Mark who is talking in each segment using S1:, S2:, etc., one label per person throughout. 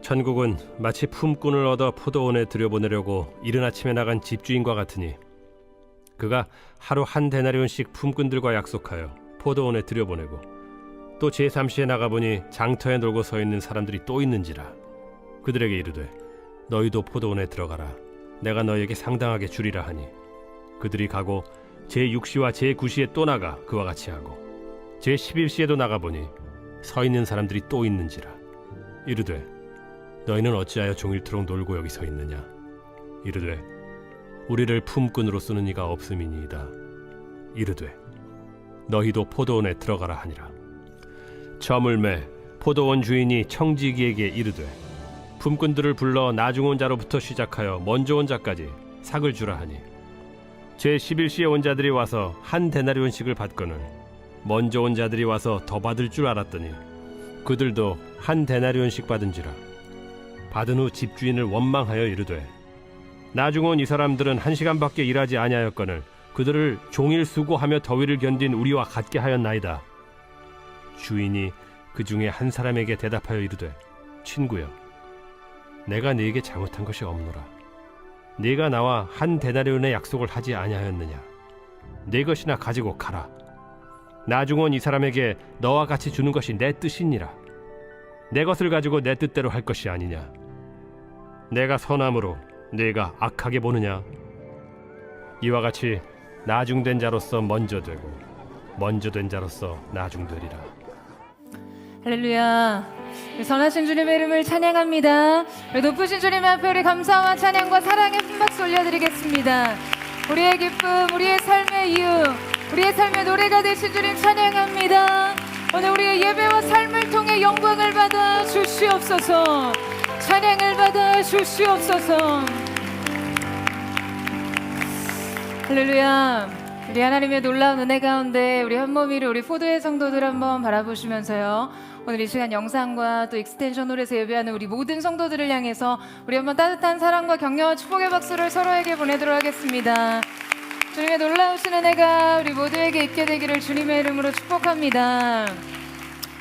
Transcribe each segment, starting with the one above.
S1: 천국은 마치 품꾼을 얻어 포도원에 들여보내려고 이른 아침에 나간 집주인과 같으니 그가 하루 한 데나리온씩 품꾼들과 약속하여 포도원에 들여보내고 또 제3시에 나가보니 장터에 놀고 서 있는 사람들이 또 있는지라. 그들에게 이르되 너희도 포도원에 들어가라. 내가 너희에게 상당하게 주리라 하니 그들이 가고 제6시와 제9시에 또 나가 그와 같이 하고 제11시에도 나가보니 서 있는 사람들이 또 있는지라. 이르되 너희는 어찌하여 종일토록 놀고 여기 서 있느냐. 이르되 우리를 품꾼으로 쓰는 이가 없음이니이다. 이르되 너희도 포도원에 들어가라 하니라. 저물매 포도원 주인이 청지기에게 이르되 품꾼들을 불러 나중 온 자로부터 시작하여 먼저 온 자까지 삭을 주라 하니 제11시에 온 자들이 와서 한 데나리온씩을 받거늘 먼저 온 자들이 와서 더 받을 줄 알았더니 그들도 한 데나리온씩 받은지라. 받은 후 집주인을 원망하여 이르되 나중 온 이 사람들은 1시간밖에 일하지 아니하였거늘 그들을 종일 수고하며 더위를 견딘 우리와 같게 하였나이다. 주인이 그 중에 한 사람에게 대답하여 이르되 친구여 내가 네게 잘못한 것이 없노라. 네가 나와 한 데나리온의 약속을 하지 아니하였느냐. 네 것이나 가지고 가라. 나중 온 이 사람에게 너와 같이 주는 것이 내 뜻이니라. 내 것을 가지고 내 뜻대로 할 것이 아니냐. 내가 선함으로 네가 악하게 보느냐. 이와 같이 나중된 자로서 먼저 되고 먼저 된 자로서 나중되리라.
S2: 할렐루야. 우리 선하신 주님의 이름을 찬양합니다. 우리 높으신 주님 앞에 우리 감사와 찬양과 사랑의 품박수 올려드리겠습니다. 우리의 기쁨, 우리의 삶의 이유, 우리의 삶의 노래가 되신 주님 찬양합니다. 오늘 우리의 예배와 삶을 통해 영광을 받아 주시옵소서. 찬양을 받아 주시옵소서. 할렐루야. 우리 하나님의 놀라운 은혜 가운데 우리 한 몸이를 우리 포도의 성도들 한번 바라보시면서요, 오늘 이 시간 영상과 또 익스텐션 홀에서 예배하는 우리 모든 성도들을 향해서 우리 한번 따뜻한 사랑과 격려와 축복의 박수를 서로에게 보내도록 하겠습니다. 주님의 놀라우신 은혜가 우리 모두에게 있게 되기를 주님의 이름으로 축복합니다.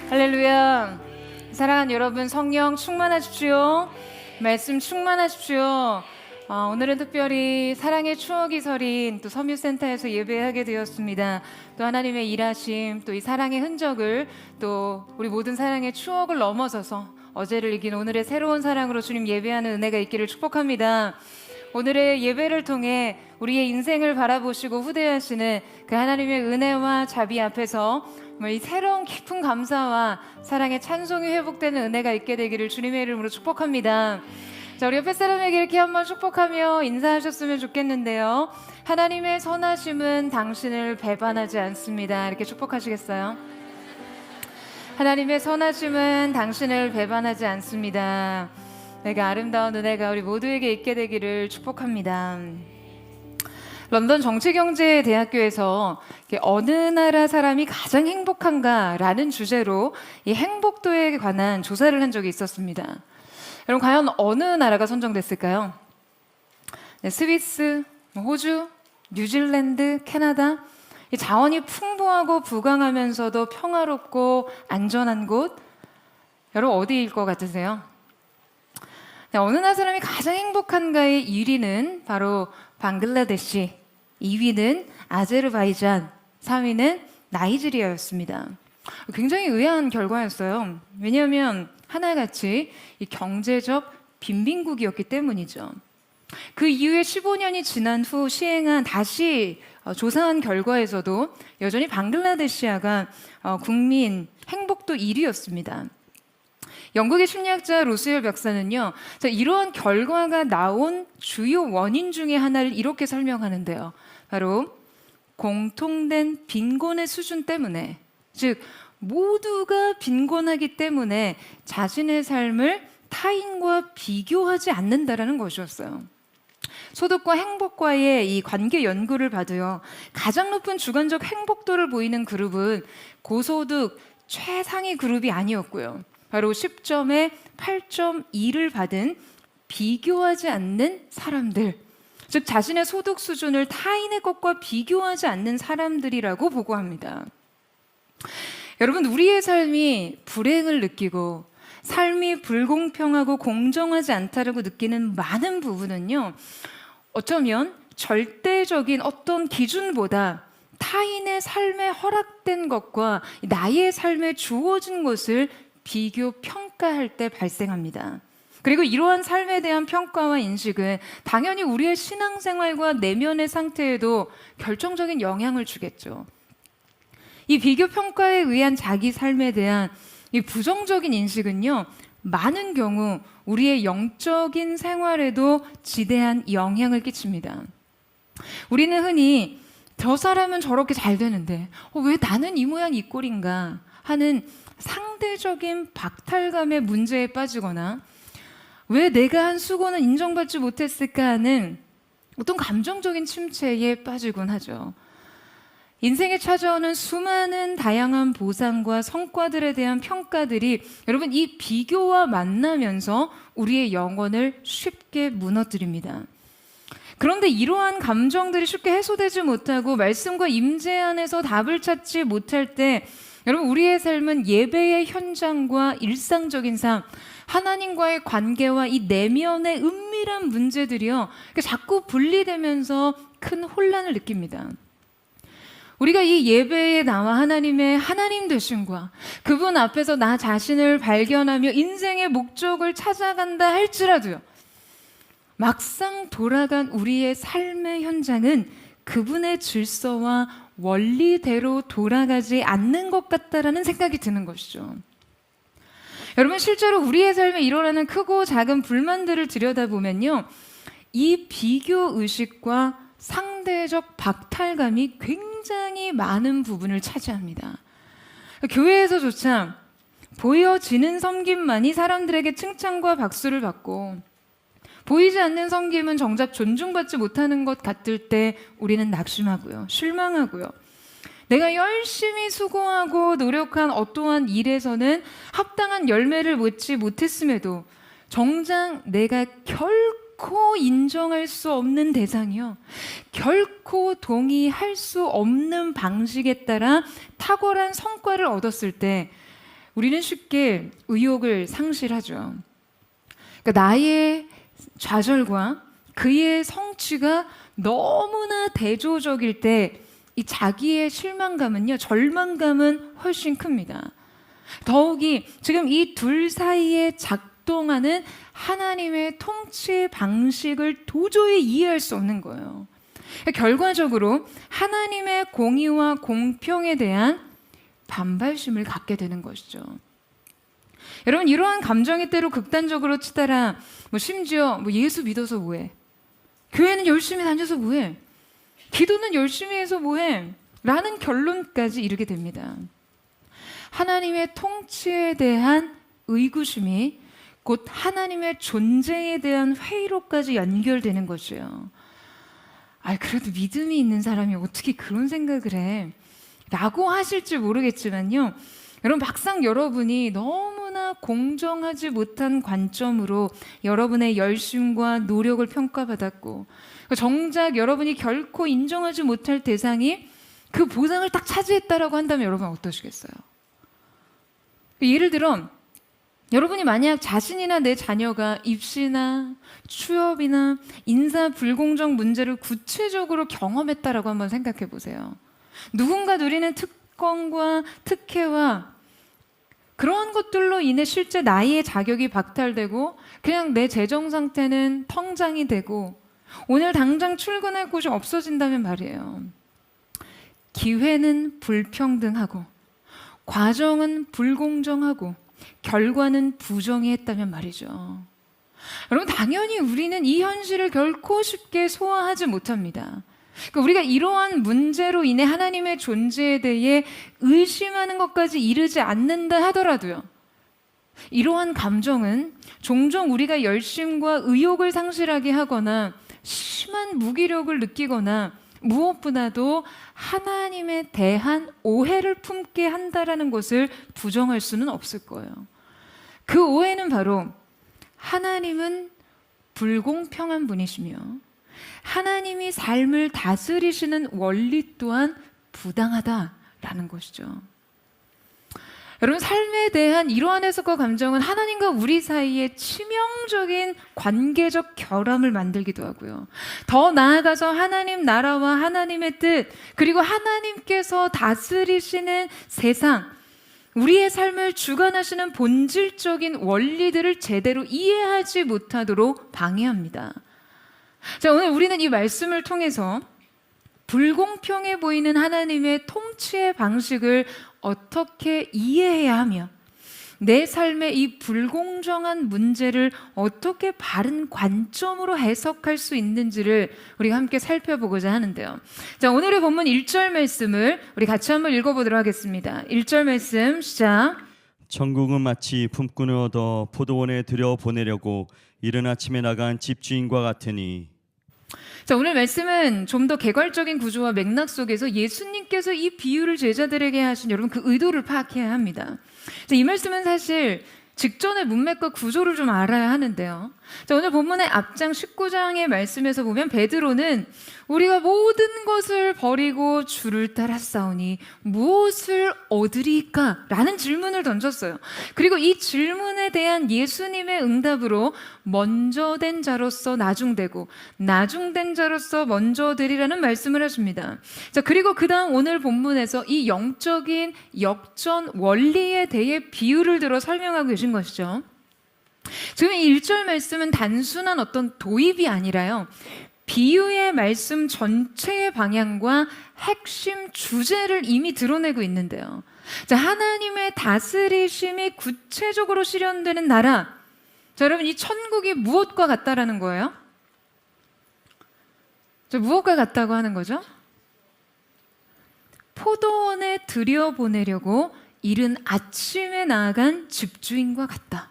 S2: 할렐루야. 사랑하는 여러분, 성령 충만하십시오. 말씀 충만하십시오. 오늘은 특별히 사랑의 추억이 서린 또 섬유센터에서 예배하게 되었습니다. 또 하나님의 일하심, 또 이 사랑의 흔적을, 또 우리 모든 사랑의 추억을 넘어서서 어제를 이긴 오늘의 새로운 사랑으로 주님 예배하는 은혜가 있기를 축복합니다. 오늘의 예배를 통해 우리의 인생을 바라보시고 후대하시는 그 하나님의 은혜와 자비 앞에서 이 새로운 깊은 감사와 사랑의 찬송이 회복되는 은혜가 있게 되기를 주님의 이름으로 축복합니다. 자, 우리 옆에 사람에게 이렇게 한번 축복하며 인사하셨으면 좋겠는데요. 하나님의 선하심은 당신을 배반하지 않습니다. 이렇게 축복하시겠어요? 하나님의 선하심은 당신을 배반하지 않습니다. 내가 아름다운 은혜가 우리 모두에게 있게 되기를 축복합니다. 런던 정치경제대학교에서 어느 나라 사람이 가장 행복한가라는 주제로 이 행복도에 관한 조사를 한 적이 있었습니다. 여러분, 과연 어느 나라가 선정됐을까요? 네, 스위스, 호주, 뉴질랜드, 캐나다. 이 자원이 풍부하고 부강하면서도 평화롭고 안전한 곳. 여러분, 어디일 것 같으세요? 네, 어느 나라 사람이 가장 행복한가의 1위는 바로 방글라데시, 2위는 아제르바이잔, 3위는 나이지리아였습니다. 굉장히 의아한 결과였어요. 왜냐하면 하나같이 이 경제적 빈민국이었기 때문이죠. 그 이후에 15년이 지난 후 시행한 다시 조사한 결과에서도 여전히 방글라데시아가 국민 행복도 1위였습니다. 영국의 심리학자 로스웰 박사는요, 이러한 결과가 나온 주요 원인 중에 하나를 이렇게 설명하는데요. 바로 공통된 빈곤의 수준 때문에, 즉 모두가 빈곤하기 때문에 자신의 삶을 타인과 비교하지 않는다라는 것이었어요. 소득과 행복과의 이 관계 연구를 봐도요, 가장 높은 주관적 행복도를 보이는 그룹은 고소득 최상위 그룹이 아니었고요, 바로 10점에 8.2를 받은 비교하지 않는 사람들, 즉 자신의 소득 수준을 타인의 것과 비교하지 않는 사람들이라고 보고합니다. 여러분, 우리의 삶이 불행을 느끼고 삶이 불공평하고 공정하지 않다라고 느끼는 많은 부분은요, 어쩌면 절대적인 어떤 기준보다 타인의 삶에 허락된 것과 나의 삶에 주어진 것을 비교 평가할 때 발생합니다. 그리고 이러한 삶에 대한 평가와 인식은 당연히 우리의 신앙생활과 내면의 상태에도 결정적인 영향을 주겠죠. 이 비교 평가에 의한 자기 삶에 대한 이 부정적인 인식은요, 많은 경우 우리의 영적인 생활에도 지대한 영향을 끼칩니다. 우리는 흔히 저 사람은 저렇게 잘 되는데 왜 나는 이 모양 이 꼴인가 하는 상대적인 박탈감의 문제에 빠지거나 왜 내가 한 수고는 인정받지 못했을까 하는 어떤 감정적인 침체에 빠지곤 하죠. 인생에 찾아오는 수많은 다양한 보상과 성과들에 대한 평가들이 여러분 이 비교와 만나면서 우리의 영혼을 쉽게 무너뜨립니다. 그런데 이러한 감정들이 쉽게 해소되지 못하고 말씀과 임재 안에서 답을 찾지 못할 때 여러분 우리의 삶은 예배의 현장과 일상적인 삶, 하나님과의 관계와 이 내면의 은밀한 문제들이요 자꾸 분리되면서 큰 혼란을 느낍니다. 우리가 이 예배에 나와 하나님의 하나님 되심과 그분 앞에서 나 자신을 발견하며 인생의 목적을 찾아간다 할지라도요, 막상 돌아간 우리의 삶의 현장은 그분의 질서와 원리대로 돌아가지 않는 것 같다라는 생각이 드는 것이죠. 여러분 실제로 우리의 삶에 일어나는 크고 작은 불만들을 들여다보면요, 이 비교 의식과 상대적 박탈감이 굉장히 많은 부분을 차지합니다. 교회에서조차 보여지는 섬김만이 사람들에게 칭찬과 박수를 받고 보이지 않는 섬김은 정작 존중받지 못하는 것 같을 때 우리는 낙심하고요, 실망하고요. 내가 열심히 수고하고 노력한 어떠한 일에서는 합당한 열매를 맺지 못했음에도 정작 내가 결코 인정할 수 없는 대상이요, 결코 동의할 수 없는 방식에 따라 탁월한 성과를 얻었을 때 우리는 쉽게 의욕을 상실하죠. 그러니까 나의 좌절과 그의 성취가 너무나 대조적일 때 이 자기의 실망감은요, 절망감은 훨씬 큽니다. 더욱이 지금 이 둘 사이에 작동하는 하나님의 통치 방식을 도저히 이해할 수 없는 거예요. 결과적으로 하나님의 공의와 공평에 대한 반발심을 갖게 되는 것이죠. 여러분 이러한 감정이 때로 극단적으로 치달아 심지어 예수 믿어서 뭐해? 교회는 열심히 다녀서 뭐해? 기도는 열심히 해서 뭐해? 라는 결론까지 이르게 됩니다. 하나님의 통치에 대한 의구심이 곧 하나님의 존재에 대한 회의로까지 연결되는 것이에요. 그래도 믿음이 있는 사람이 어떻게 그런 생각을 해? 라고 하실지 모르겠지만요, 여러분 막상 여러분이 너무나 공정하지 못한 관점으로 여러분의 열심과 노력을 평가받았고 정작 여러분이 결코 인정하지 못할 대상이 그 보상을 딱 차지했다라고 한다면 여러분 어떠시겠어요? 예를 들어 여러분이 만약 자신이나 내 자녀가 입시나 취업이나 인사 불공정 문제를 구체적으로 경험했다라고 한번 생각해 보세요. 누군가 누리는 특권과 특혜와 그런 것들로 인해 실제 나의 자격이 박탈되고 그냥 내 재정 상태는 텅장이 되고 오늘 당장 출근할 곳이 없어진다면 말이에요. 기회는 불평등하고 과정은 불공정하고 결과는 부정의했다면 말이죠. 여러분 당연히 우리는 이 현실을 결코 쉽게 소화하지 못합니다. 그러니까 우리가 이러한 문제로 인해 하나님의 존재에 대해 의심하는 것까지 이르지 않는다 하더라도요, 이러한 감정은 종종 우리가 열심과 의욕을 상실하게 하거나 심한 무기력을 느끼거나 무엇보다도 하나님에 대한 오해를 품게 한다라는 것을 부정할 수는 없을 거예요. 그 오해는 바로 하나님은 불공평한 분이시며 하나님이 삶을 다스리시는 원리 또한 부당하다라는 것이죠. 여러분, 삶에 대한 이러한 해석과 감정은 하나님과 우리 사이에 치명적인 관계적 결함을 만들기도 하고요. 더 나아가서 하나님 나라와 하나님의 뜻, 그리고 하나님께서 다스리시는 세상, 우리의 삶을 주관하시는 본질적인 원리들을 제대로 이해하지 못하도록 방해합니다. 자, 오늘 우리는 이 말씀을 통해서 불공평해 보이는 하나님의 통치의 방식을 어떻게 이해해야 하며 내 삶의 이 불공정한 문제를 어떻게 바른 관점으로 해석할 수 있는지를 우리가 함께 살펴보고자 하는데요. 자, 오늘의 본문 1절 말씀을 우리 같이 한번 읽어보도록 하겠습니다. 1절 말씀 시작.
S3: 천국은 마치 품꾼을 얻어 포도원에 들여보내려고 이른 아침에 나간 집주인과 같으니.
S2: 자, 오늘 말씀은 좀 더 개괄적인 구조와 맥락 속에서 예수님께서 이 비유를 제자들에게 하신 여러분 그 의도를 파악해야 합니다. 자, 이 말씀은 사실 직전의 문맥과 구조를 좀 알아야 하는데요. 자, 오늘 본문의 앞장 19장의 말씀에서 보면 베드로는 우리가 모든 것을 버리고 주를 따랐사오니 무엇을 얻으리까? 라는 질문을 던졌어요. 그리고 이 질문에 대한 예수님의 응답으로 먼저 된 자로서 나중되고 나중된 자로서 먼저 되리라는 말씀을 하십니다. 자, 그리고 그 다음 오늘 본문에서 이 영적인 역전 원리에 대해 비유를 들어 설명하고 계신 것이죠. 지금 이 1절 말씀은 단순한 어떤 도입이 아니라요, 비유의 말씀 전체의 방향과 핵심 주제를 이미 드러내고 있는데요. 자, 하나님의 다스리심이 구체적으로 실현되는 나라. 자, 여러분, 이 천국이 무엇과 같다라는 거예요? 자, 무엇과 같다고 하는 거죠? 포도원에 들여보내려고 이른 아침에 나아간 집주인과 같다.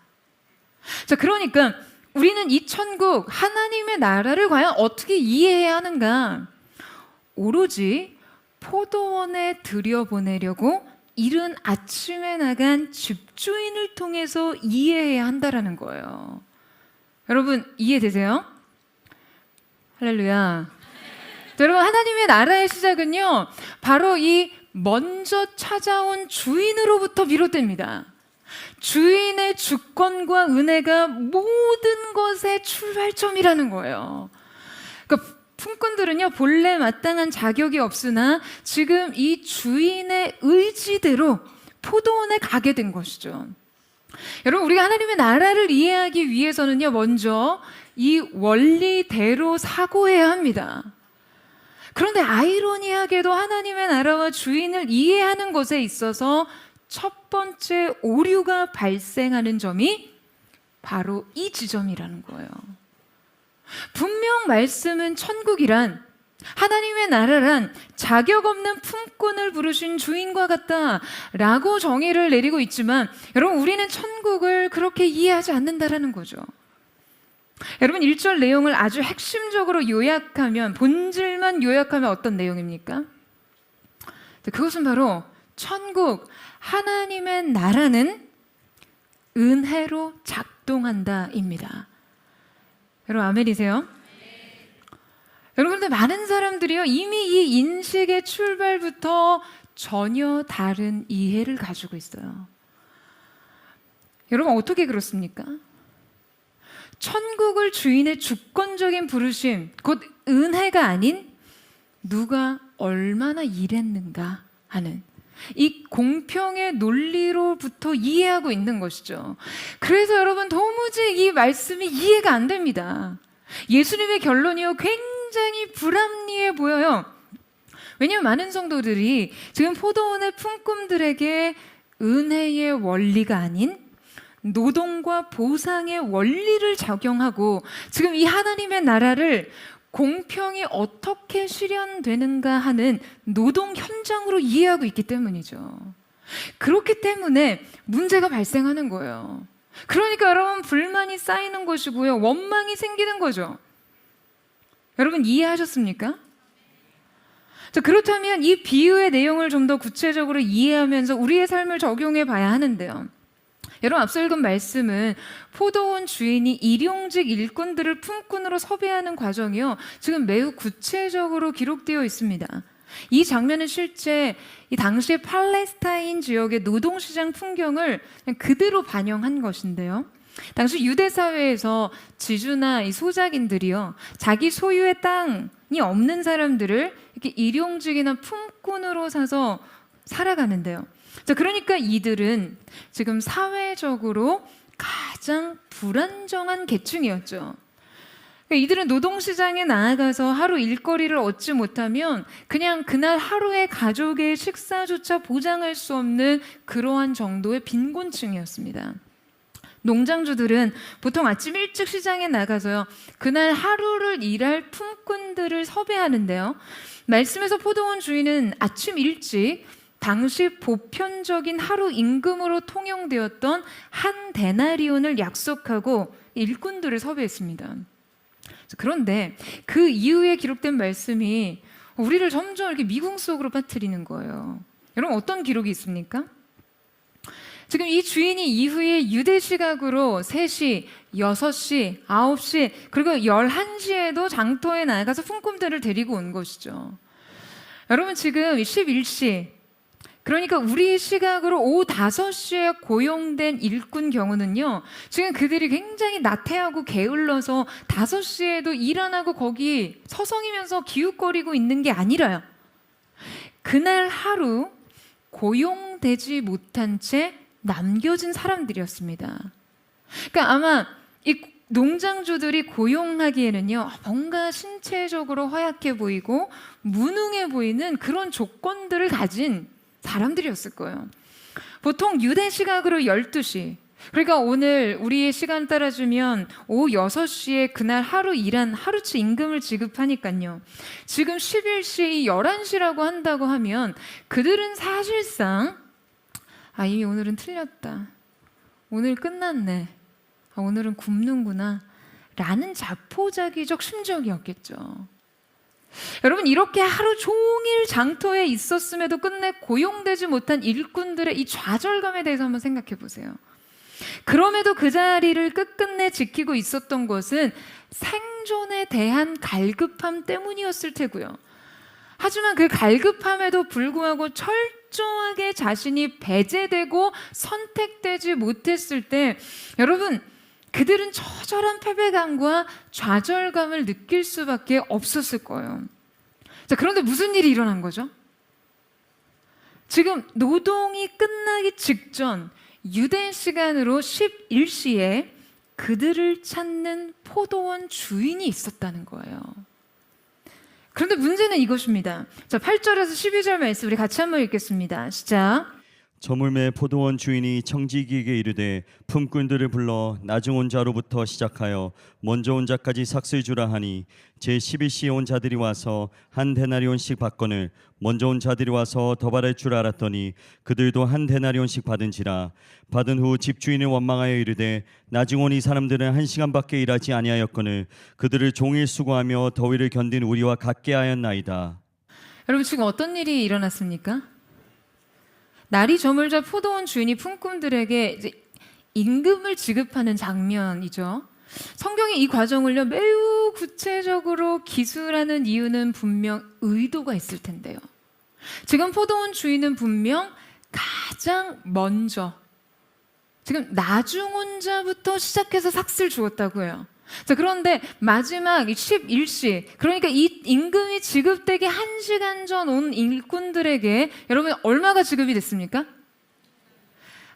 S2: 자, 그러니까 우리는 이 천국, 하나님의 나라를 과연 어떻게 이해해야 하는가? 오로지 포도원에 들여보내려고 이른 아침에 나간 집주인을 통해서 이해해야 한다라는 거예요. 여러분, 이해되세요? 할렐루야. 자, 여러분, 하나님의 나라의 시작은요, 바로 이 먼저 찾아온 주인으로부터 비롯됩니다. 주인의 주권과 은혜가 모든 것의 출발점이라는 거예요. 그러니까 품꾼들은요, 본래 마땅한 자격이 없으나 지금 이 주인의 의지대로 포도원에 가게 된 것이죠. 여러분, 우리가 하나님의 나라를 이해하기 위해서는요, 먼저 이 원리대로 사고해야 합니다. 그런데 아이러니하게도 하나님의 나라와 주인을 이해하는 것에 있어서 첫 번째 오류가 발생하는 점이 바로 이 지점이라는 거예요. 분명 말씀은 천국이란, 하나님의 나라란 자격 없는 품꾼을 부르신 주인과 같다라고 정의를 내리고 있지만, 여러분, 우리는 천국을 그렇게 이해하지 않는다라는 거죠. 여러분, 1절 내용을 아주 핵심적으로 요약하면, 본질만 요약하면 어떤 내용입니까? 그것은 바로 천국, 하나님의 나라는 은혜로 작동한다입니다. 여러분, 아멘이세요? 여러분, 근데 많은 사람들이요, 이미 이 인식의 출발부터 전혀 다른 이해를 가지고 있어요. 여러분, 어떻게 그렇습니까? 천국을 주인의 주권적인 부르심, 곧 은혜가 아닌 누가 얼마나 일했는가 하는 이 공평의 논리로부터 이해하고 있는 것이죠. 그래서 여러분, 도무지 이 말씀이 이해가 안 됩니다. 예수님의 결론이요, 굉장히 불합리해 보여요. 왜냐하면 많은 성도들이 지금 포도원의 품꾼들에게 은혜의 원리가 아닌 노동과 보상의 원리를 적용하고 지금 이 하나님의 나라를 공평이 어떻게 실현되는가 하는 노동 현장으로 이해하고 있기 때문이죠. 그렇기 때문에 문제가 발생하는 거예요. 그러니까 여러분, 불만이 쌓이는 것이고요, 원망이 생기는 거죠. 여러분, 이해하셨습니까? 자, 그렇다면 이 비유의 내용을 좀 더 구체적으로 이해하면서 우리의 삶을 적용해 봐야 하는데요. 여러분, 앞서 읽은 말씀은 포도원 주인이 일용직 일꾼들을 품꾼으로 섭외하는 과정이요, 지금 매우 구체적으로 기록되어 있습니다. 이 장면은 실제 이 당시 팔레스타인 지역의 노동시장 풍경을 그냥 그대로 반영한 것인데요. 당시 유대 사회에서 지주나 이 소작인들이요, 자기 소유의 땅이 없는 사람들을 이렇게 일용직이나 품꾼으로 사서 살아가는데요. 자, 그러니까 이들은 지금 사회적으로 가장 불안정한 계층이었죠. 그러니까 이들은 노동시장에 나아가서 하루 일거리를 얻지 못하면 그냥 그날 하루의 가족의 식사조차 보장할 수 없는 그러한 정도의 빈곤층이었습니다. 농장주들은 보통 아침 일찍 시장에 나가서요, 그날 하루를 일할 품꾼들을 섭외하는데요. 말씀에서 포도원 주인은 아침 일찍 당시 보편적인 하루 임금으로 통용되었던 한 데나리온을 약속하고 일꾼들을 섭외했습니다. 그런데 그 이후에 기록된 말씀이 우리를 점점 이렇게 미궁 속으로 빠뜨리는 거예요. 여러분, 어떤 기록이 있습니까? 지금 이 주인이 이후에 유대 시각으로 3시, 6시, 9시, 그리고 11시에도 장터에 나가서 품꾼들을 데리고 온 것이죠. 여러분, 지금 11시, 그러니까 우리 시각으로 오후 5시에 고용된 일꾼 경우는요, 지금 그들이 굉장히 나태하고 게을러서 5시에도 일 안 하고 거기 서성이면서 기웃거리고 있는 게 아니라요, 그날 하루 고용되지 못한 채 남겨진 사람들이었습니다. 그러니까 아마 이 농장주들이 고용하기에는요, 뭔가 신체적으로 허약해 보이고 무능해 보이는 그런 조건들을 가진 사람들이었을 거예요. 보통 유대 시각으로 12시, 그러니까 오늘 우리의 시간 따라주면 오후 6시에 그날 하루 일한 하루치 임금을 지급하니까요, 지금 11시, 11시라고 한다고 하면 그들은 사실상 이미 오늘은 틀렸다, 오늘 끝났네, 오늘은 굶는구나 라는 자포자기적 심정이었겠죠. 여러분, 이렇게 하루 종일 장터에 있었음에도 끝내 고용되지 못한 일꾼들의 이 좌절감에 대해서 한번 생각해 보세요. 그럼에도 그 자리를 끝끝내 지키고 있었던 것은 생존에 대한 갈급함 때문이었을 테고요. 하지만 그 갈급함에도 불구하고 철저하게 자신이 배제되고 선택되지 못했을 때, 여러분, 그들은 처절한 패배감과 좌절감을 느낄 수밖에 없었을 거예요. 자, 그런데 무슨 일이 일어난 거죠? 지금 노동이 끝나기 직전 유대 시간으로 11시에 그들을 찾는 포도원 주인이 있었다는 거예요. 그런데 문제는 이것입니다. 자, 8절에서 12절 말씀 우리 같이 한번 읽겠습니다. 시작.
S3: 저물매 포도원 주인이 청지기에게 이르되 품꾼들을 불러 나중 온 자로부터 시작하여 먼저 온 자까지 삭슬 주라 하니 제 11시에 온 자들이 와서 한 데나리온씩 받거늘 먼저 온 자들이 와서 더 받을 줄 알았더니 그들도 한 데나리온씩 받은지라. 받은 후 집주인을 원망하여 이르되 나중 온 이 사람들은 1시간밖에 일하지 아니하였거늘 그들을 종일 수고하며 더위를 견딘 우리와 같게 하였나이다.
S2: 여러분, 지금 어떤 일이 일어났습니까? 날이 저물자 포도원 주인이 품꾼들에게 이제 임금을 지급하는 장면이죠. 성경이 이 과정을요, 매우 구체적으로 기술하는 이유는 분명 의도가 있을 텐데요. 지금 포도원 주인은 분명 가장 먼저, 지금 나중 온 자부터 시작해서 삭슬 주었다고 해요. 자, 그런데 마지막 11시, 그러니까 이 임금이 지급되기 1시간 전 온 일꾼들에게 여러분 얼마가 지급이 됐습니까?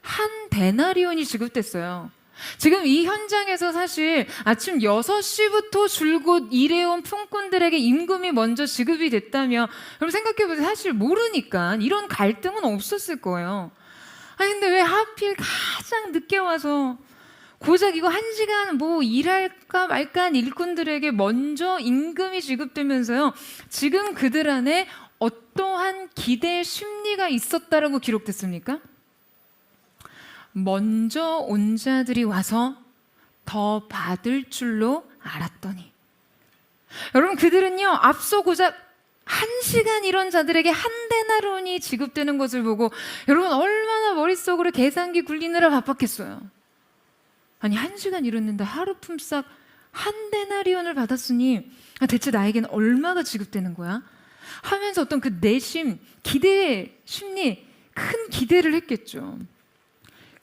S2: 한 데나리온이 지급됐어요. 지금 이 현장에서 사실 아침 6시부터 줄곧 일해온 품꾼들에게 임금이 먼저 지급이 됐다면 여러분 생각해보세요. 사실 모르니까 이런 갈등은 없었을 거예요. 근데 왜 하필 가장 늦게 와서 고작 이거 1시간 뭐 일할까 말까 한 일꾼들에게 먼저 임금이 지급되면서요, 지금 그들 안에 어떠한 기대 심리가 있었다라고 기록됐습니까? 먼저 온 자들이 와서 더 받을 줄로 알았더니, 여러분, 그들은요 앞서 고작 1시간 이런 자들에게 한 데나리온이 지급되는 것을 보고 여러분 얼마나 머릿속으로 계산기 굴리느라 바빴겠어요. 아니, 1시간 일했는데 하루 품삯 한 데나리온을 받았으니 대체 나에게는 얼마가 지급되는 거야? 하면서 어떤 그 내심, 기대 심리, 큰 기대를 했겠죠.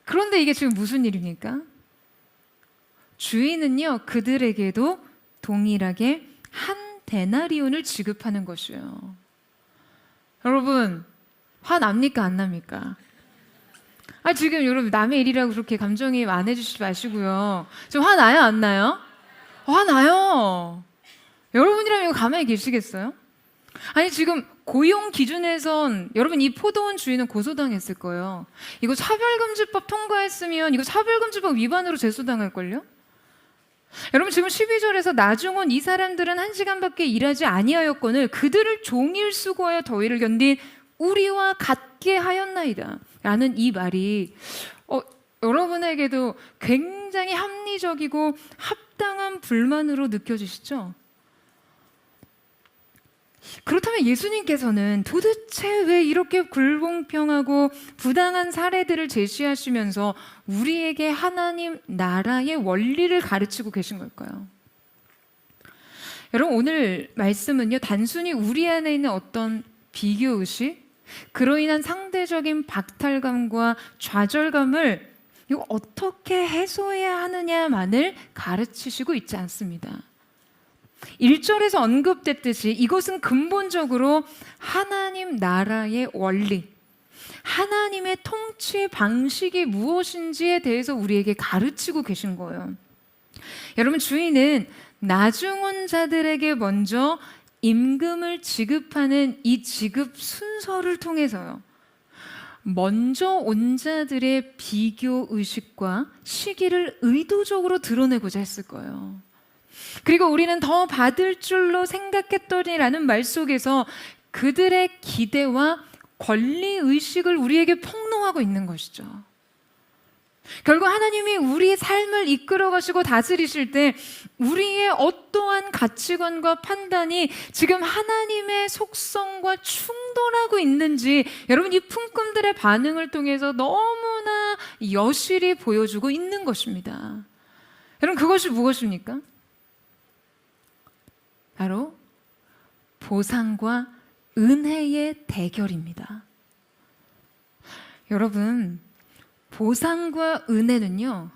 S2: 그런데 이게 지금 무슨 일입니까? 주인은요, 그들에게도 동일하게 한 데나리온을 지급하는 것이에요. 여러분, 화 납니까 안 납니까? 지금 여러분 남의 일이라고 그렇게 감정이입 안 해주시지 마시고요. 좀 화나요 안 나요? 화나요. 여러분이라면 이거 가만히 계시겠어요? 아니 지금 고용 기준에선 여러분 이 포도원 주인은 고소당했을 거예요. 이거 차별금지법 통과했으면 이거 차별금지법 위반으로 제소당할걸요? 여러분 지금 12절에서 나중은 이 사람들은 1시간밖에 일하지 아니하였거늘 그들을 종일 수고하여 더위를 견딘 우리와 같게 하였나이다 라는 이 말이 여러분에게도 굉장히 합리적이고 합당한 불만으로 느껴지시죠? 그렇다면 예수님께서는 도대체 왜 이렇게 불공평하고 부당한 사례들을 제시하시면서 우리에게 하나님 나라의 원리를 가르치고 계신 걸까요? 여러분 오늘 말씀은요 단순히 우리 안에 있는 어떤 비교의식, 그로 인한 상대적인 박탈감과 좌절감을 이거 어떻게 해소해야 하느냐만을 가르치시고 있지 않습니다. 1절에서 언급됐듯이 이것은 근본적으로 하나님 나라의 원리, 하나님의 통치 방식이 무엇인지에 대해서 우리에게 가르치고 계신 거예요. 여러분 주인은 나중 온 자들에게 먼저 임금을 지급하는 이 지급 순서를 통해서요. 먼저 온 자들의 비교 의식과 시기를 의도적으로 드러내고자 했을 거예요. 그리고 우리는 더 받을 줄로 생각했더니라는 말 속에서 그들의 기대와 권리의식을 우리에게 폭로하고 있는 것이죠. 결국 하나님이 우리의 삶을 이끌어 가시고 다스리실 때 우리의 어떠한 가치관과 판단이 지금 하나님의 속성과 충돌하고 있는지 여러분 이 품꾼들의 반응을 통해서 너무나 여실히 보여주고 있는 것입니다. 여러분 그것이 무엇입니까? 바로 보상과 은혜의 대결입니다. 여러분, 보상과 은혜는요,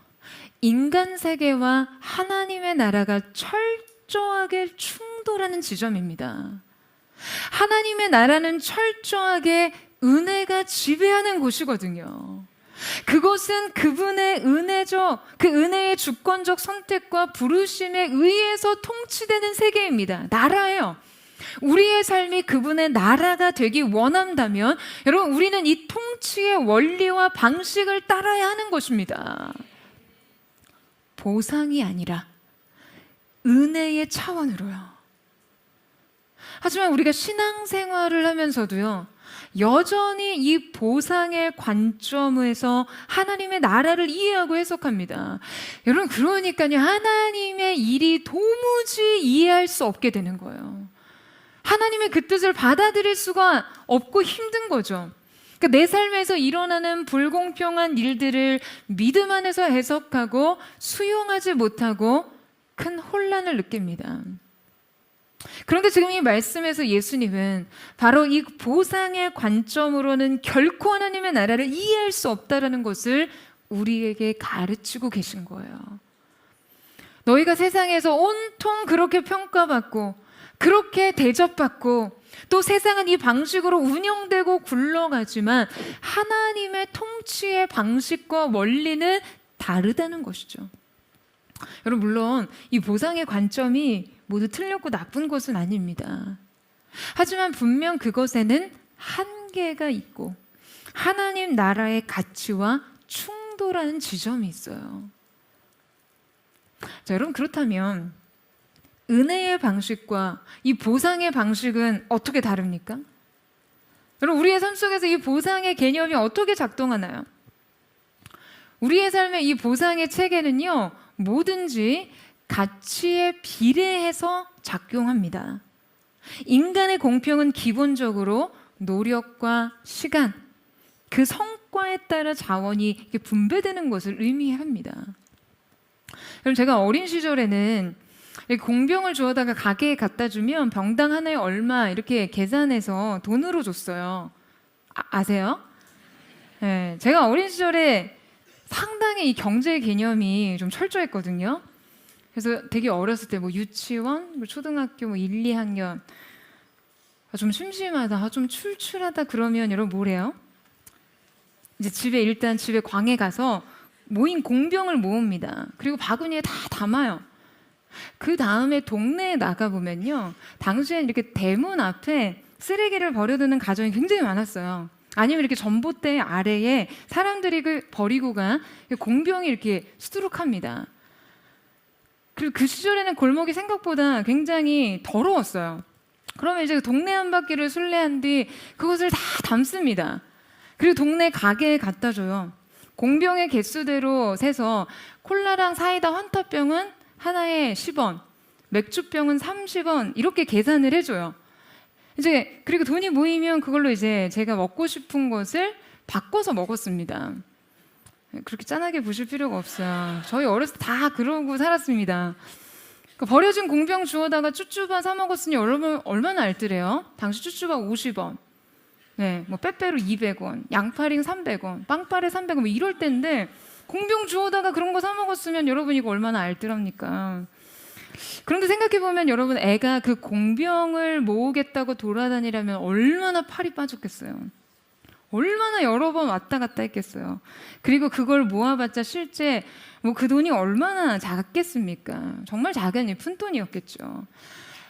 S2: 인간 세계와 하나님의 나라가 철저하게 충돌하는 지점입니다. 하나님의 나라는 철저하게 은혜가 지배하는 곳이거든요. 그것은 그분의 그 은혜의 주권적 선택과 부르심에 의해서 통치되는 세계입니다. 나라예요. 우리의 삶이 그분의 나라가 되기 원한다면 여러분 우리는 이 통치의 원리와 방식을 따라야 하는 것입니다. 보상이 아니라 은혜의 차원으로요. 하지만 우리가 신앙생활을 하면서도요, 여전히 이 보상의 관점에서 하나님의 나라를 이해하고 해석합니다. 여러분 그러니까요 하나님의 일이 도무지 이해할 수 없게 되는 거예요. 하나님의 그 뜻을 받아들일 수가 없고 힘든 거죠. 그러니까 내 삶에서 일어나는 불공평한 일들을 믿음 안에서 해석하고 수용하지 못하고 큰 혼란을 느낍니다. 그런데 지금 이 말씀에서 예수님은 바로 이 보상의 관점으로는 결코 하나님의 나라를 이해할 수 없다는 것을 우리에게 가르치고 계신 거예요. 너희가 세상에서 온통 그렇게 평가받고 그렇게 대접받고 또 세상은 이 방식으로 운영되고 굴러가지만 하나님의 통치의 방식과 원리는 다르다는 것이죠. 여러분 물론 이 보상의 관점이 모두 틀렸고 나쁜 것은 아닙니다. 하지만 분명 그것에는 한계가 있고 하나님 나라의 가치와 충돌하는 지점이 있어요. 자, 여러분 그렇다면 은혜의 방식과 이 보상의 방식은 어떻게 다릅니까? 여러분 우리의 삶 속에서 이 보상의 개념이 어떻게 작동하나요? 우리의 삶의 이 보상의 체계는요, 뭐든지 가치에 비례해서 작용합니다. 인간의 공평은 기본적으로 노력과 시간, 그 성과에 따라 자원이 분배되는 것을 의미합니다. 여러분 제가 어린 시절에는 이 공병을 주워다가 가게에 갖다 주면 병당 하나에 얼마 이렇게 계산해서 돈으로 줬어요. 아세요? 네, 제가 어린 시절에 상당히 이 경제 개념이 좀 철저했거든요. 그래서 되게 어렸을 때 뭐 유치원, 뭐 초등학교 뭐 1, 2학년 좀 심심하다, 좀 출출하다 그러면 여러분 뭐래요? 이제 집에 광에 가서 모인 공병을 모읍니다. 그리고 바구니에 다 담아요. 그 다음에 동네에 나가보면요, 당시엔 이렇게 대문 앞에 쓰레기를 버려두는 가정이 굉장히 많았어요. 아니면 이렇게 전봇대 아래에 사람들이 그 버리고 간 공병이 이렇게 수두룩합니다. 그리고 그 시절에는 골목이 생각보다 굉장히 더러웠어요. 그러면 이제 동네 한 바퀴를 순례한 뒤 그것을 다 담습니다. 그리고 동네 가게에 갖다 줘요. 공병의 개수대로 세서 콜라랑 사이다 환타병은 하나에 10원, 맥주병은 30원 이렇게 계산을 해줘요. 이제 그리고 돈이 모이면 그걸로 이제 제가 먹고 싶은 것을 바꿔서 먹었습니다. 그렇게 짠하게 보실 필요가 없어요. 저희 어렸을 때 다 그러고 살았습니다. 버려진 공병 주워다가 쭈쭈바 사 먹었으니 여러분 얼마나 알뜰해요? 당시 쭈쭈바 50원, 네, 뭐 빼빼로 200원, 양파링 300원, 빵빠레 300원 뭐 이럴 때인데 공병 주워다가 그런 거 사 먹었으면 여러분 이거 얼마나 알뜰합니까? 그런데 생각해보면 여러분 애가 그 공병을 모으겠다고 돌아다니려면 얼마나 팔이 빠졌겠어요. 얼마나 여러 번 왔다 갔다 했겠어요. 그리고 그걸 모아봤자 실제 뭐 그 돈이 얼마나 작겠습니까? 정말 작은 푼돈이었겠죠.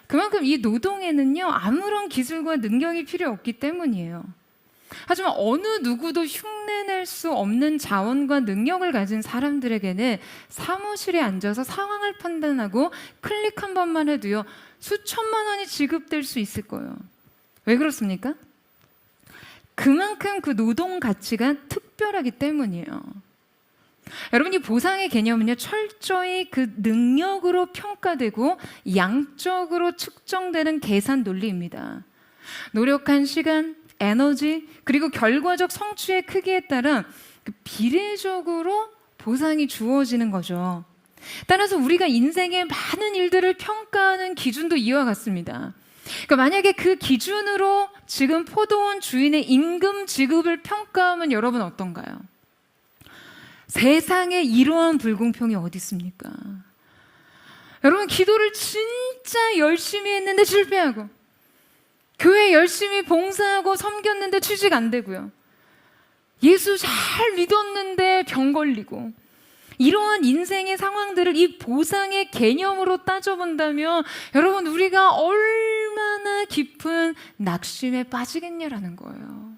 S2: 그만큼 이 노동에는요 아무런 기술과 능력이 필요 없기 때문이에요. 하지만 어느 누구도 흉내낼 수 없는 자원과 능력을 가진 사람들에게는 사무실에 앉아서 상황을 판단하고 클릭 한 번만 해도요 수천만 원이 지급될 수 있을 거예요. 왜 그렇습니까? 그만큼 그 노동 가치가 특별하기 때문이에요. 여러분, 이 보상의 개념은요 철저히 그 능력으로 평가되고 양적으로 측정되는 계산 논리입니다. 노력한 시간, 에너지, 그리고 결과적 성취의 크기에 따라 그 비례적으로 보상이 주어지는 거죠. 따라서 우리가 인생의 많은 일들을 평가하는 기준도 이와 같습니다. 그러니까 만약에 그 기준으로 지금 포도원 주인의 임금 지급을 평가하면 여러분 어떤가요? 세상에 이러한 불공평이 어디 있습니까? 여러분, 기도를 진짜 열심히 했는데 실패하고, 교회 열심히 봉사하고 섬겼는데 취직 안 되고요, 예수 잘 믿었는데 병 걸리고, 이러한 인생의 상황들을 이 보상의 개념으로 따져본다면 여러분 우리가 얼마나 깊은 낙심에 빠지겠냐라는 거예요.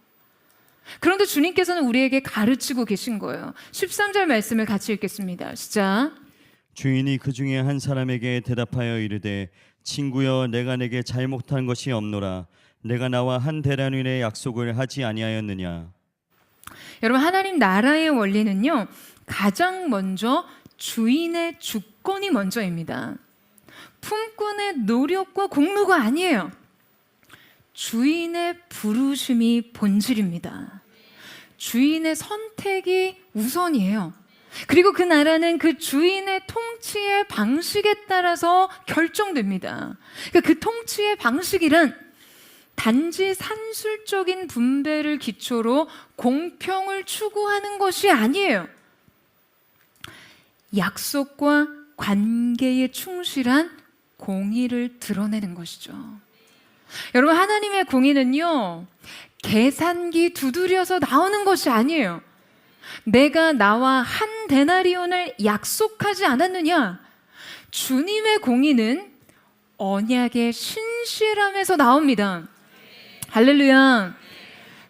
S2: 그런데 주님께서는 우리에게 가르치고 계신 거예요. 13절 말씀을 같이 읽겠습니다. 시작.
S3: 주인이 그 중에 한 사람에게 대답하여 이르되 친구여 내가 내게 잘못한 것이 없노라 내가 나와 한 대라는의 약속을 하지 아니하였느냐.
S2: 여러분, 하나님 나라의 원리는요 가장 먼저 주인의 주권이 먼저입니다. 품꾼의 노력과 공로가 아니에요. 주인의 부르심이 본질입니다. 주인의 선택이 우선이에요. 그리고 그 나라는 그 주인의 통치의 방식에 따라서 결정됩니다. 그러니까 그 통치의 방식이란 단지 산술적인 분배를 기초로 공평을 추구하는 것이 아니에요. 약속과 관계에 충실한 공의를 드러내는 것이죠. 여러분, 하나님의 공의는요 계산기 두드려서 나오는 것이 아니에요. 내가 나와 한 데나리온을 약속하지 않았느냐? 주님의 공의는 언약의 신실함에서 나옵니다. 할렐루야.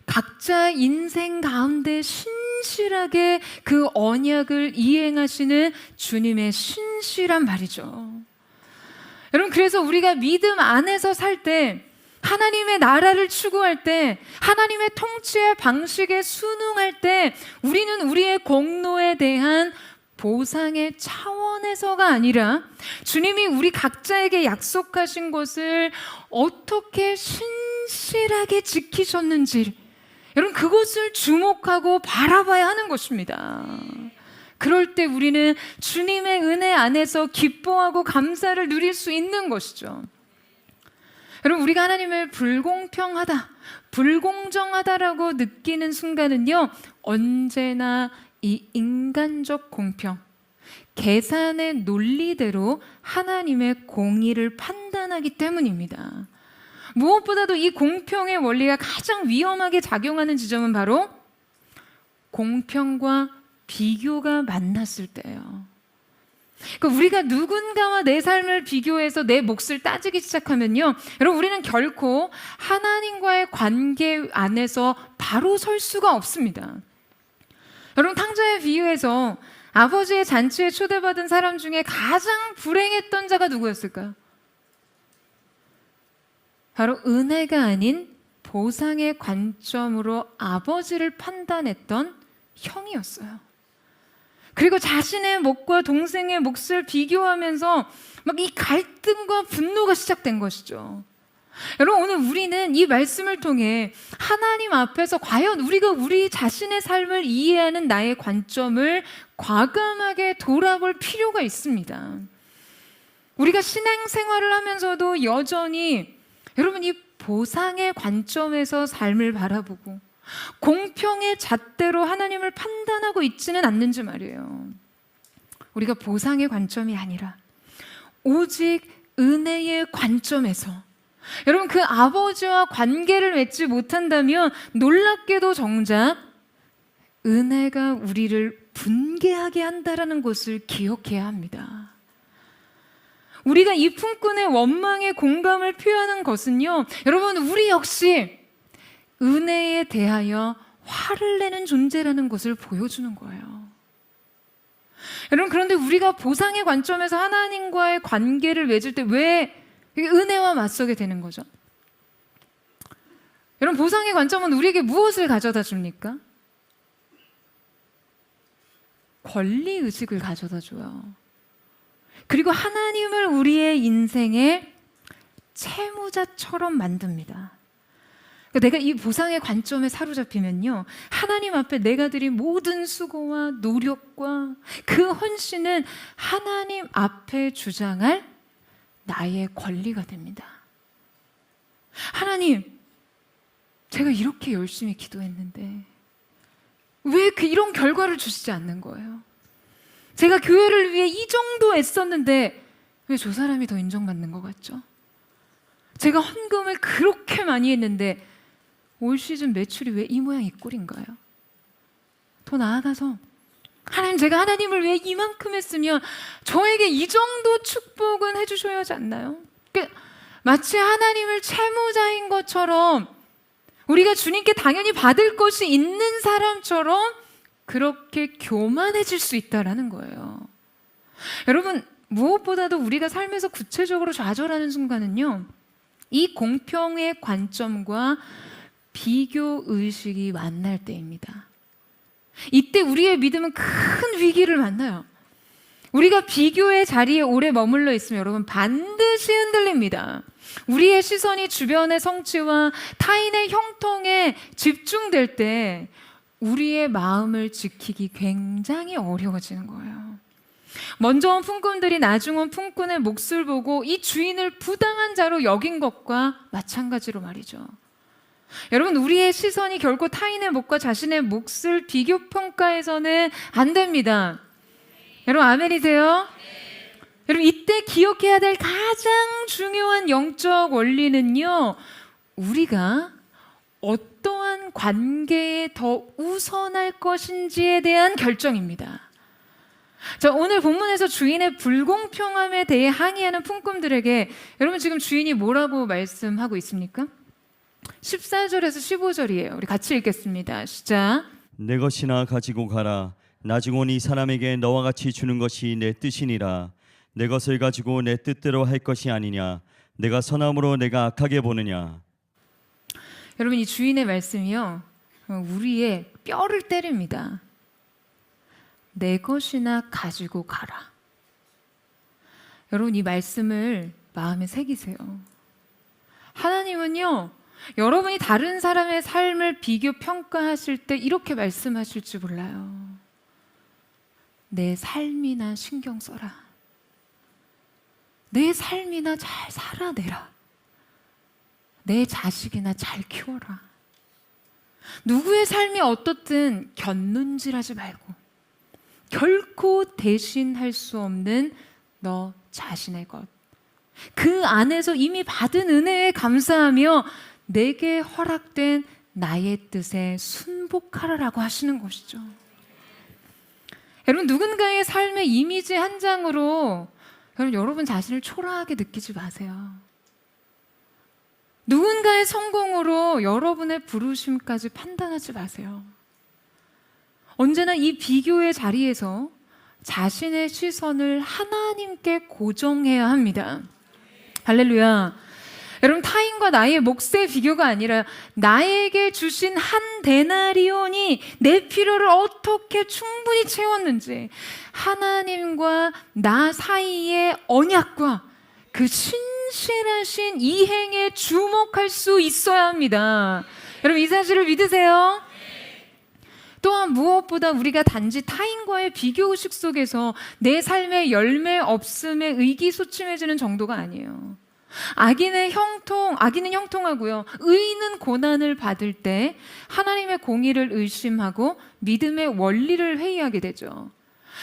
S2: 각자 인생 가운데 신실하게 그 언약을 이행하시는 주님의 신실한 말이죠. 여러분, 그래서 우리가 믿음 안에서 살 때, 하나님의 나라를 추구할 때, 하나님의 통치의 방식에 순응할 때 우리는 우리의 공로에 대한 보상의 차원에서가 아니라 주님이 우리 각자에게 약속하신 것을 어떻게 신실하게 지키셨는지, 여러분 그것을 주목하고 바라봐야 하는 것입니다. 그럴 때 우리는 주님의 은혜 안에서 기뻐하고 감사를 누릴 수 있는 것이죠. 여러분, 우리가 하나님을 불공평하다, 불공정하다라고 느끼는 순간은요, 언제나 이 인간적 공평, 계산의 논리대로 하나님의 공의를 판단하기 때문입니다. 무엇보다도 이 공평의 원리가 가장 위험하게 작용하는 지점은 바로 공평과 비교가 만났을 때예요. 그러니까 우리가 누군가와 내 삶을 비교해서 내 몫을 따지기 시작하면요, 여러분, 우리는 결코 하나님과의 관계 안에서 바로 설 수가 없습니다. 여러분, 탕자에 비유해서 아버지의 잔치에 초대받은 사람 중에 가장 불행했던 자가 누구였을까요? 바로 은혜가 아닌 보상의 관점으로 아버지를 판단했던 형이었어요. 그리고 자신의 몫과 동생의 몫을 비교하면서 막 이 갈등과 분노가 시작된 것이죠. 여러분, 오늘 우리는 이 말씀을 통해 하나님 앞에서 과연 우리가 우리 자신의 삶을 이해하는 나의 관점을 과감하게 돌아볼 필요가 있습니다. 우리가 신앙생활을 하면서도 여전히 여러분, 이 보상의 관점에서 삶을 바라보고 공평의 잣대로 하나님을 판단하고 있지는 않는지 말이에요. 우리가 보상의 관점이 아니라 오직 은혜의 관점에서, 여러분, 그 아버지와 관계를 맺지 못한다면 놀랍게도 정작 은혜가 우리를 분개하게 한다라는 것을 기억해야 합니다. 우리가 이 품꾼의 원망에 공감을 표하는 것은요, 여러분, 우리 역시 은혜에 대하여 화를 내는 존재라는 것을 보여주는 거예요. 여러분, 그런데 우리가 보상의 관점에서 하나님과의 관계를 맺을 때 왜 은혜와 맞서게 되는 거죠? 여러분, 보상의 관점은 우리에게 무엇을 가져다 줍니까? 권리의식을 가져다 줘요. 그리고 하나님을 우리의 인생의 채무자처럼 만듭니다. 내가 이 보상의 관점에 사로잡히면요, 하나님 앞에 내가 드린 모든 수고와 노력과 그 헌신은 하나님 앞에 주장할 나의 권리가 됩니다. 하나님, 제가 이렇게 열심히 기도했는데 왜 이런 결과를 주시지 않는 거예요? 제가 교회를 위해 이 정도 애썼는데 왜 저 사람이 더 인정받는 것 같죠? 제가 헌금을 그렇게 많이 했는데 올 시즌 매출이 왜 이 모양 이 꼴인가요? 더 나아가서 하나님, 제가 하나님을 위해 이만큼 했으면 저에게 이 정도 축복은 해주셔야 하지 않나요? 그러니까 마치 하나님을 채무자인 것처럼, 우리가 주님께 당연히 받을 것이 있는 사람처럼 그렇게 교만해질 수 있다라는 거예요. 여러분, 무엇보다도 우리가 삶에서 구체적으로 좌절하는 순간은요, 이 공평의 관점과 비교 의식이 만날 때입니다. 이때 우리의 믿음은 큰 위기를 만나요. 우리가 비교의 자리에 오래 머물러 있으면 여러분, 반드시 흔들립니다. 우리의 시선이 주변의 성취와 타인의 형통에 집중될 때 우리의 마음을 지키기 굉장히 어려워지는 거예요. 먼저 온 품꾼들이 나중 온 품꾼의 몫을 보고 이 주인을 부당한 자로 여긴 것과 마찬가지로 말이죠. 여러분, 우리의 시선이 결코 타인의 몫과 자신의 몫을 비교 평가해서는 안 됩니다. 여러분, 아멘이세요? 여러분, 이때 기억해야 될 가장 중요한 영적 원리는요, 우리가 어떠한 관계에 더 우선할 것인지에 대한 결정입니다. 자, 오늘 본문에서 주인의 불공평함에 대해 항의하는 품꾼들에게 여러분, 지금 주인이 뭐라고 말씀하고 있습니까? 14절에서 15절이에요. 우리 같이 읽겠습니다. 시작.
S3: 내 것이나 가지고 가라. 나중 온 이 사람에게 너와 같이 주는 것이 내 뜻이니라. 내 것을 가지고 내 뜻대로 할 것이 아니냐. 내가 선함으로 내가 악하게 보느냐.
S2: 여러분, 이 주인의 말씀이요, 우리의 뼈를 때립니다. 내 것이나 가지고 가라. 여러분, 이 말씀을 마음에 새기세요. 하나님은요, 여러분이 다른 사람의 삶을 비교 평가하실 때 이렇게 말씀하실지 몰라요. 내 삶이나 신경 써라. 내 삶이나 잘 살아내라. 내 자식이나 잘 키워라. 누구의 삶이 어떻든 곁눈질하지 말고 결코 대신할 수 없는 너 자신의 것, 그 안에서 이미 받은 은혜에 감사하며 내게 허락된 나의 뜻에 순복하라라고 하시는 것이죠. 여러분, 누군가의 삶의 이미지 한 장으로 여러분 자신을 초라하게 느끼지 마세요. 누군가의 성공으로 여러분의 부르심까지 판단하지 마세요. 언제나 이 비교의 자리에서 자신의 시선을 하나님께 고정해야 합니다. 할렐루야. 여러분, 타인과 나의 몫의 비교가 아니라 나에게 주신 한 데나리온이 내 필요를 어떻게 충분히 채웠는지, 하나님과 나 사이의 언약과 그 신실하신 이행에 주목할 수 있어야 합니다. 여러분, 이 사실을 믿으세요? 또한 무엇보다 우리가 단지 타인과의 비교의식 속에서 내 삶의 열매 없음에 의기소침해지는 정도가 아니에요. 악인은 형통하고요, 의인은 고난을 받을 때 하나님의 공의를 의심하고 믿음의 원리를 회의하게 되죠.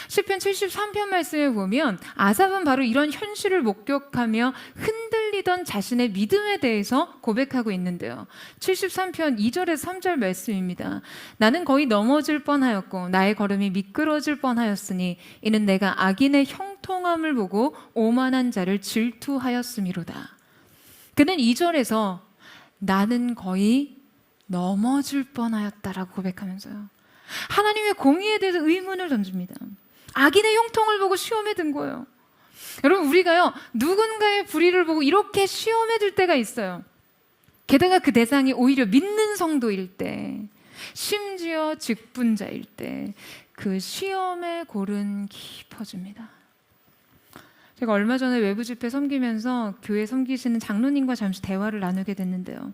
S2: 시편 73편 말씀에 보면 아삽은 바로 이런 현실을 목격하며 흔들리던 자신의 믿음에 대해서 고백하고 있는데요. 73편 2절에서 3절 말씀입니다. 나는 거의 넘어질 뻔하였고 나의 걸음이 미끄러질 뻔하였으니 이는 내가 악인의 형통함을 보고 오만한 자를 질투하였음이로다. 그는 2절에서 나는 거의 넘어질 뻔하였다라고 고백하면서요, 하나님의 공의에 대해서 의문을 던집니다. 악인의 형통을 보고 시험에 든 거예요. 여러분, 우리가요, 누군가의 불의를 보고 이렇게 시험에 들 때가 있어요. 게다가 그 대상이 오히려 믿는 성도일 때, 심지어 직분자일 때 그 시험의 골은 깊어집니다. 제가 얼마 전에 외부 집회 섬기면서 교회 섬기시는 장로님과 잠시 대화를 나누게 됐는데요,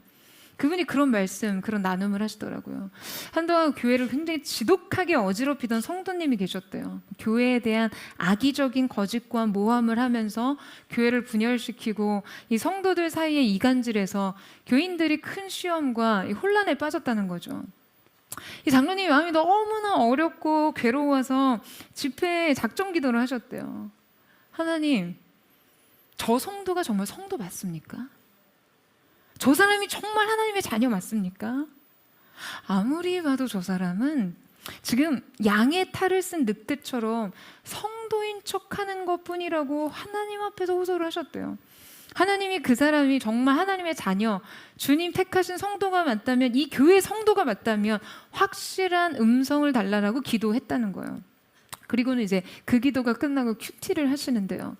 S2: 그분이 그런 말씀, 그런 나눔을 하시더라고요. 한동안 교회를 굉장히 지독하게 어지럽히던 성도님이 계셨대요. 교회에 대한 악의적인 거짓과 모함을 하면서 교회를 분열시키고 이 성도들 사이에 이간질해서 교인들이 큰 시험과 혼란에 빠졌다는 거죠. 이 장로님이 마음이 너무나 어렵고 괴로워서 집회에 작정 기도를 하셨대요. 하나님, 저 성도가 정말 성도 맞습니까? 저 사람이 정말 하나님의 자녀 맞습니까? 아무리 봐도 저 사람은 지금 양의 탈을 쓴 늑대처럼 성도인 척하는 것뿐이라고 하나님 앞에서 호소를 하셨대요. 하나님이 그 사람이 정말 하나님의 자녀, 주님 택하신 성도가 맞다면, 이 교회 성도가 맞다면 확실한 음성을 달라라고 기도했다는 거예요. 그리고는 이제 그 기도가 끝나고 큐티를 하시는데요,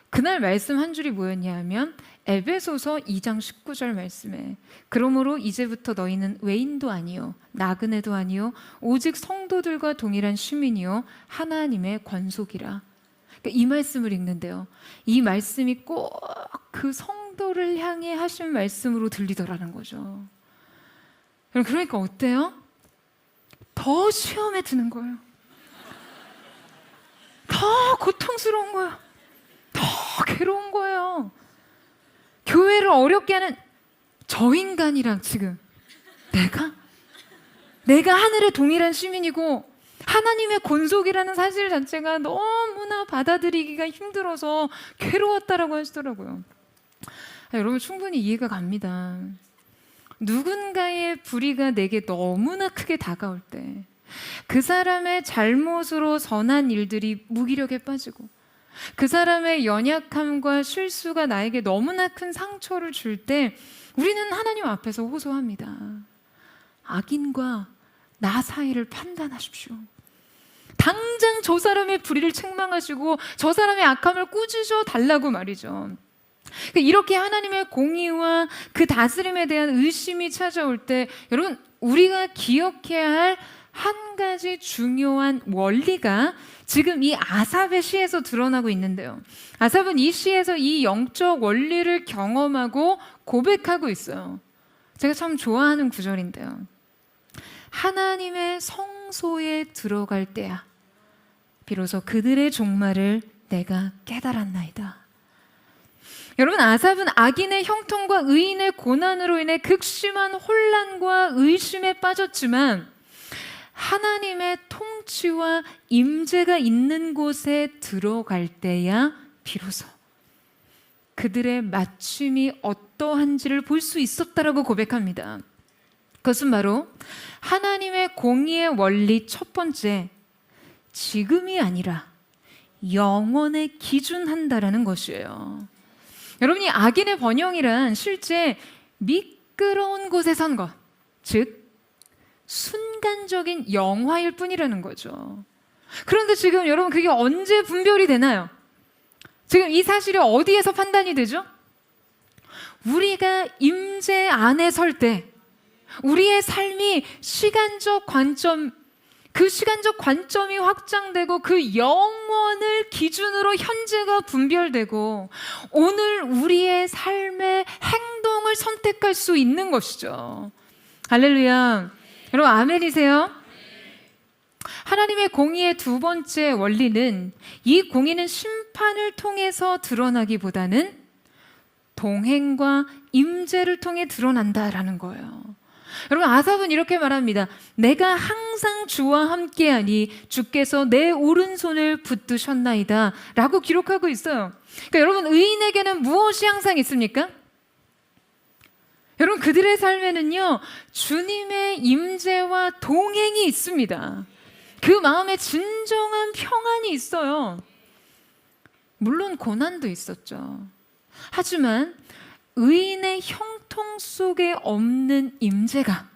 S2: 그날 말씀 한 줄이 뭐였냐 하면 에베소서 2장 19절 말씀에 그러므로 이제부터 너희는 외인도 아니요 나그네도 아니요 오직 성도들과 동일한 시민이요 하나님의 권속이라. 그러니까 이 말씀을 읽는데요, 이 말씀이 꼭 그 성도를 향해 하신 말씀으로 들리더라는 거죠. 그러니까 어때요? 더 시험에 드는 거예요. 더 고통스러운 거예요. 더 괴로운 거예요. 교회를 어렵게 하는 저 인간이랑 지금 내가 하늘의 동일한 시민이고 하나님의 권속이라는 사실 자체가 너무나 받아들이기가 힘들어서 괴로웠다라고 하시더라고요. 여러분, 충분히 이해가 갑니다. 누군가의 불의가 내게 너무나 크게 다가올 때 그 사람의 잘못으로 선한 일들이 무기력에 빠지고 그 사람의 연약함과 실수가 나에게 너무나 큰 상처를 줄 때 우리는 하나님 앞에서 호소합니다. 악인과 나 사이를 판단하십시오. 당장 저 사람의 불의를 책망하시고 저 사람의 악함을 꾸짖어 달라고 말이죠. 이렇게 하나님의 공의와 그 다스림에 대한 의심이 찾아올 때 여러분, 우리가 기억해야 할 한 가지 중요한 원리가 지금 이 아삽의 시에서 드러나고 있는데요, 아삽은 이 시에서 이 영적 원리를 경험하고 고백하고 있어요. 제가 참 좋아하는 구절인데요, 하나님의 성소에 들어갈 때야 비로소 그들의 종말을 내가 깨달았나이다. 여러분, 아삽은 악인의 형통과 의인의 고난으로 인해 극심한 혼란과 의심에 빠졌지만 하나님의 통치와 임재가 있는 곳에 들어갈 때야 비로소 그들의 마침이 어떠한지를 볼 수 있었다라고 고백합니다. 그것은 바로 하나님의 공의의 원리 첫 번째, 지금이 아니라 영원에 기준한다라는 것이에요. 여러분이 악인의 번영이란 실제 미끄러운 곳에 선 것, 즉 순간적인 영화일 뿐이라는 거죠. 그런데 지금 여러분 그게 언제 분별이 되나요? 지금 이 사실이 어디에서 판단이 되죠? 우리가 임재 안에 설 때 우리의 삶이 시간적 관점, 그 시간적 관점이 확장되고 그 영원을 기준으로 현재가 분별되고 오늘 우리의 삶의 행동을 선택할 수 있는 것이죠. 할렐루야. 여러분 아멘이세요? 하나님의 공의의 두 번째 원리는 이 공의는 심판을 통해서 드러나기보다는 동행과 임재를 통해 드러난다라는 거예요. 여러분 아삽은 이렇게 말합니다. 내가 항상 주와 함께하니 주께서 내 오른손을 붙드셨나이다 라고 기록하고 있어요. 그러니까 여러분 의인에게는 무엇이 항상 있습니까? 여러분 그들의 삶에는요 주님의 임재와 동행이 있습니다. 그 마음에 진정한 평안이 있어요. 물론 고난도 있었죠. 하지만 의인의 형통 속에 없는 임재가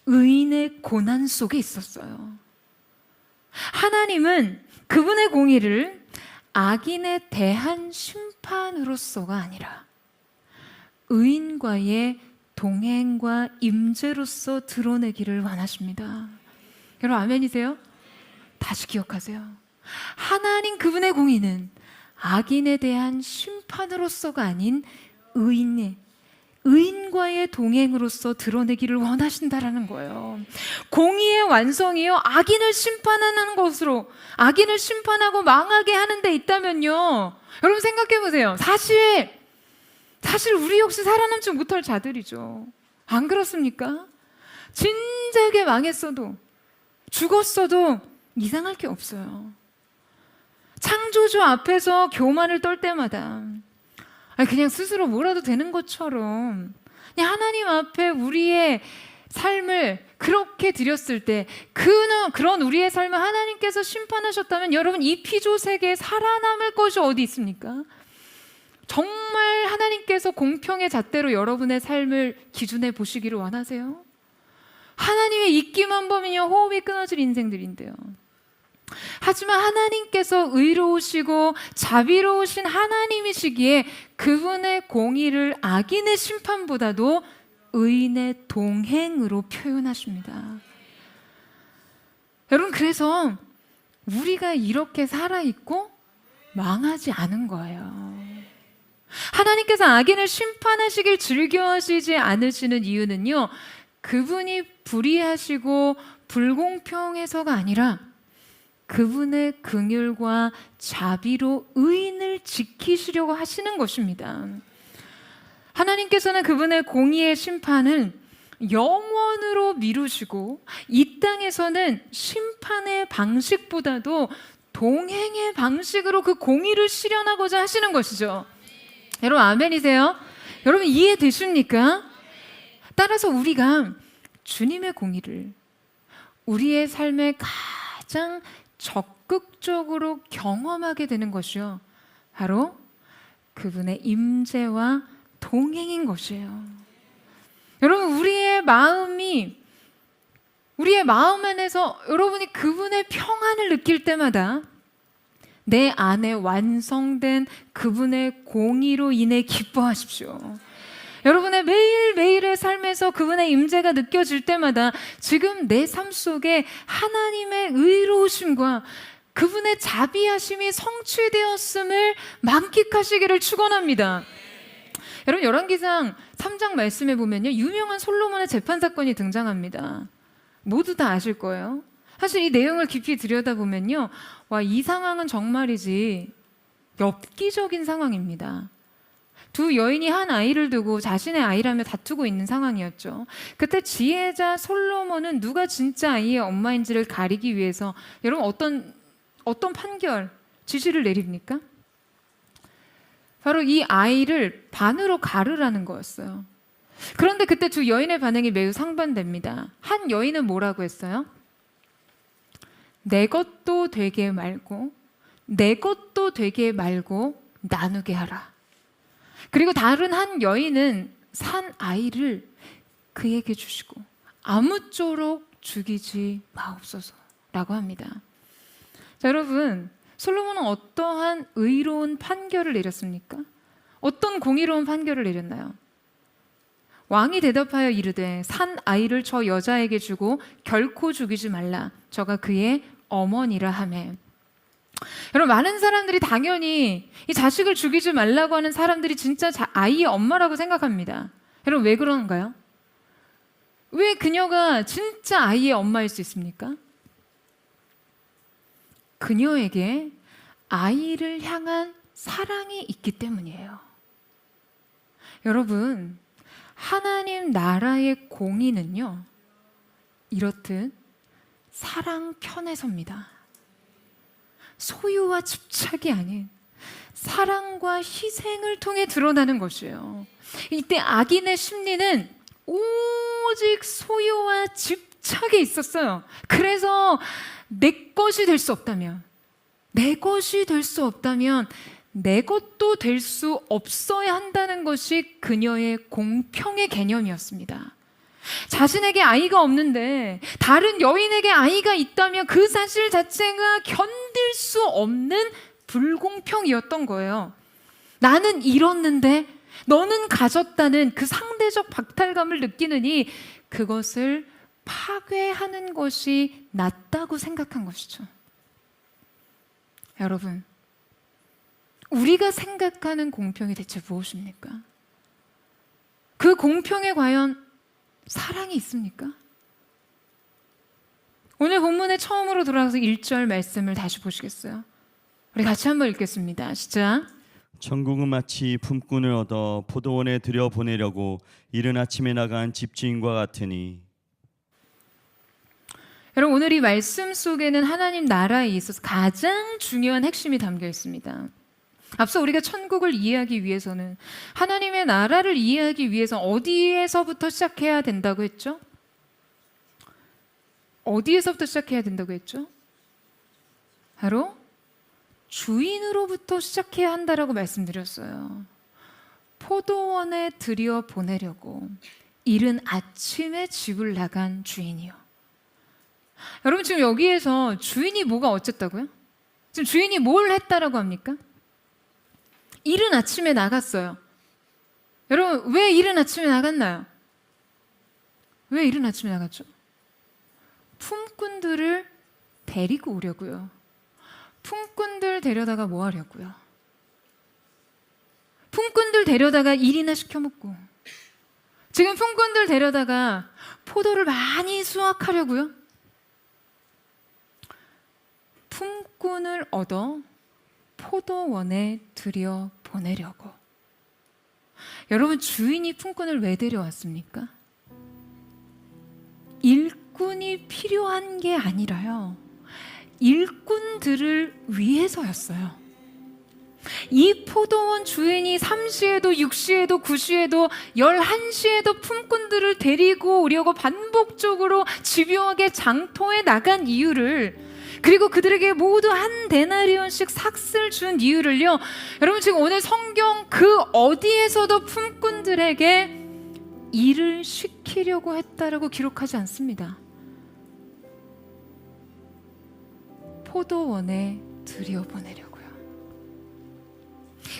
S2: 의인의 고난 속에 있었어요. 하나님은 그분의 공의를 악인에 대한 심판으로서가 아니라 의인과의 동행과 임재로서 드러내기를 원하십니다. 여러분 아멘이세요? 다시 기억하세요. 하나님 그분의 공의는 악인에 대한 심판으로서가 아닌 의인과의 동행으로서 드러내기를 원하신다라는 거예요. 공의의 완성이요 악인을 심판하는 것으로, 악인을 심판하고 망하게 하는 데 있다면요 여러분 생각해 보세요. 사실 우리 역시 살아남지 못할 자들이죠. 안 그렇습니까? 진작에 망했어도 죽었어도 이상할 게 없어요. 창조주 앞에서 교만을 떨 때마다 그냥 스스로 뭐라도 되는 것처럼 그냥 하나님 앞에 우리의 삶을 그렇게 드렸을 때 그런 우리의 삶을 하나님께서 심판하셨다면 여러분 이 피조 세계에 살아남을 것이 어디 있습니까? 정말 하나님께서 공평의 잣대로 여러분의 삶을 기준해 보시기를 원하세요? 하나님의 입기만 보면요 호흡이 끊어질 인생들인데요. 하지만 하나님께서 의로우시고 자비로우신 하나님이시기에 그분의 공의를 악인의 심판보다도 의인의 동행으로 표현하십니다. 여러분 그래서 우리가 이렇게 살아있고 망하지 않은 거예요. 하나님께서 악인을 심판하시길 즐겨하시지 않으시는 이유는요 그분이 불의하시고 불공평해서가 아니라 그분의 긍휼과 자비로 의인을 지키시려고 하시는 것입니다. 하나님께서는 그분의 공의의 심판을 영원으로 미루시고 이 땅에서는 심판의 방식보다도 동행의 방식으로 그 공의를 실현하고자 하시는 것이죠. 여러분 아멘이세요? 여러분 이해되십니까? 따라서 우리가 주님의 공의를 우리의 삶에 가장 적극적으로 경험하게 되는 것이요 바로 그분의 임재와 동행인 것이에요. 여러분 우리의 마음 안에서 여러분이 그분의 평안을 느낄 때마다 내 안에 완성된 그분의 공의로 인해 기뻐하십시오. 여러분의 매일매일의 삶에서 그분의 임재가 느껴질 때마다 지금 내 삶 속에 하나님의 의로우심과 그분의 자비하심이 성취되었음을 만끽하시기를 축원합니다. 여러분 열왕기상 3장 말씀에 보면요 유명한 솔로몬의 재판 사건이 등장합니다. 모두 다 아실 거예요. 사실 이 내용을 깊이 들여다보면요, 와, 이 상황은 정말이지 엽기적인 상황입니다. 두 여인이 한 아이를 두고 자신의 아이라며 다투고 있는 상황이었죠. 그때 지혜자 솔로몬은 누가 진짜 아이의 엄마인지를 가리기 위해서 여러분 어떤 판결, 지시를 내립니까? 바로 이 아이를 반으로 가르라는 거였어요. 그런데 그때 두 여인의 반응이 매우 상반됩니다. 한 여인은 뭐라고 했어요? 내 것도 되게 말고 내 것도 되게 말고 나누게 하라. 그리고 다른 한 여인은 산 아이를 그에게 주시고 아무쪼록 죽이지 마옵소서라고 합니다. 자, 여러분, 솔로몬은 어떠한 의로운 판결을 내렸습니까? 어떤 공의로운 판결을 내렸나요? 왕이 대답하여 이르되 산 아이를 저 여자에게 주고 결코 죽이지 말라. 저가 그의 어머니라 하매. 여러분, 많은 사람들이 당연히 이 자식을 죽이지 말라고 하는 사람들이 진짜 아이의 엄마라고 생각합니다. 여러분, 왜 그런가요? 왜 그녀가 진짜 아이의 엄마일 수 있습니까? 그녀에게 아이를 향한 사랑이 있기 때문이에요. 여러분, 하나님 나라의 공의는요, 이렇듯 사랑 편에 섭니다. 소유와 집착이 아닌 사랑과 희생을 통해 드러나는 것이에요. 이때 악인의 심리는 오직 소유와 집착에 있었어요. 그래서 내 것이 될 수 없다면, 내 것이 될 수 없다면 내 것도 될 수 없어야 한다는 것이 그녀의 공평의 개념이었습니다. 자신에게 아이가 없는데 다른 여인에게 아이가 있다면 그 사실 자체가 견딜 수 없는 불공평이었던 거예요. 나는 잃었는데 너는 가졌다는 그 상대적 박탈감을 느끼느니 그것을 파괴하는 것이 낫다고 생각한 것이죠. 여러분, 우리가 생각하는 공평이 대체 무엇입니까? 그 공평에 과연 사랑이 있습니까? 오늘 본문에 처음으로 돌아가서 1절 말씀을 다시 보시겠어요? 우리 같이 한번 읽겠습니다. 시작.
S3: 천국은 마치 품꾼을 얻어 포도원에 들여보내려고 이른 아침에 나간 집주인과 같으니.
S2: 여러분, 오늘 이 말씀 속에는 하나님 나라에 있어서 가장 중요한 핵심이 담겨 있습니다. 앞서 우리가 천국을 이해하기 위해서는, 하나님의 나라를 이해하기 위해서 어디에서부터 시작해야 된다고 했죠? 어디에서부터 시작해야 된다고 했죠? 바로 주인으로부터 시작해야 한다라고 말씀드렸어요. 포도원에 들여보내려고 이른 아침에 집을 나간 주인이요. 여러분, 지금 여기에서 주인이 뭐가 어쨌다고요? 지금 주인이 뭘 했다라고 합니까? 이른 아침에 나갔어요. 여러분, 왜 이른 아침에 나갔나요? 왜 이른 아침에 나갔죠? 품꾼들을 데리고 오려고요. 품꾼들 데려다가 뭐 하려고요? 품꾼들 데려다가 일이나 시켜먹고, 지금 품꾼들 데려다가 포도를 많이 수확하려고요. 품꾼을 얻어 포도원에 들여보내려고. 여러분, 주인이 품꾼을 왜 데려왔습니까? 일꾼이 필요한 게 아니라요, 일꾼들을 위해서였어요. 이 포도원 주인이 3시에도 6시에도 9시에도 11시에도 품꾼들을 데리고 오려고 반복적으로 집요하게 장터에 나간 이유를, 그리고 그들에게 모두 한 데나리온씩 삭슬 준 이유를요, 여러분, 지금 오늘 성경 그 어디에서도 품꾼들에게 일을 시키려고 했다라고 기록하지 않습니다. 포도원에 들여보내려고요.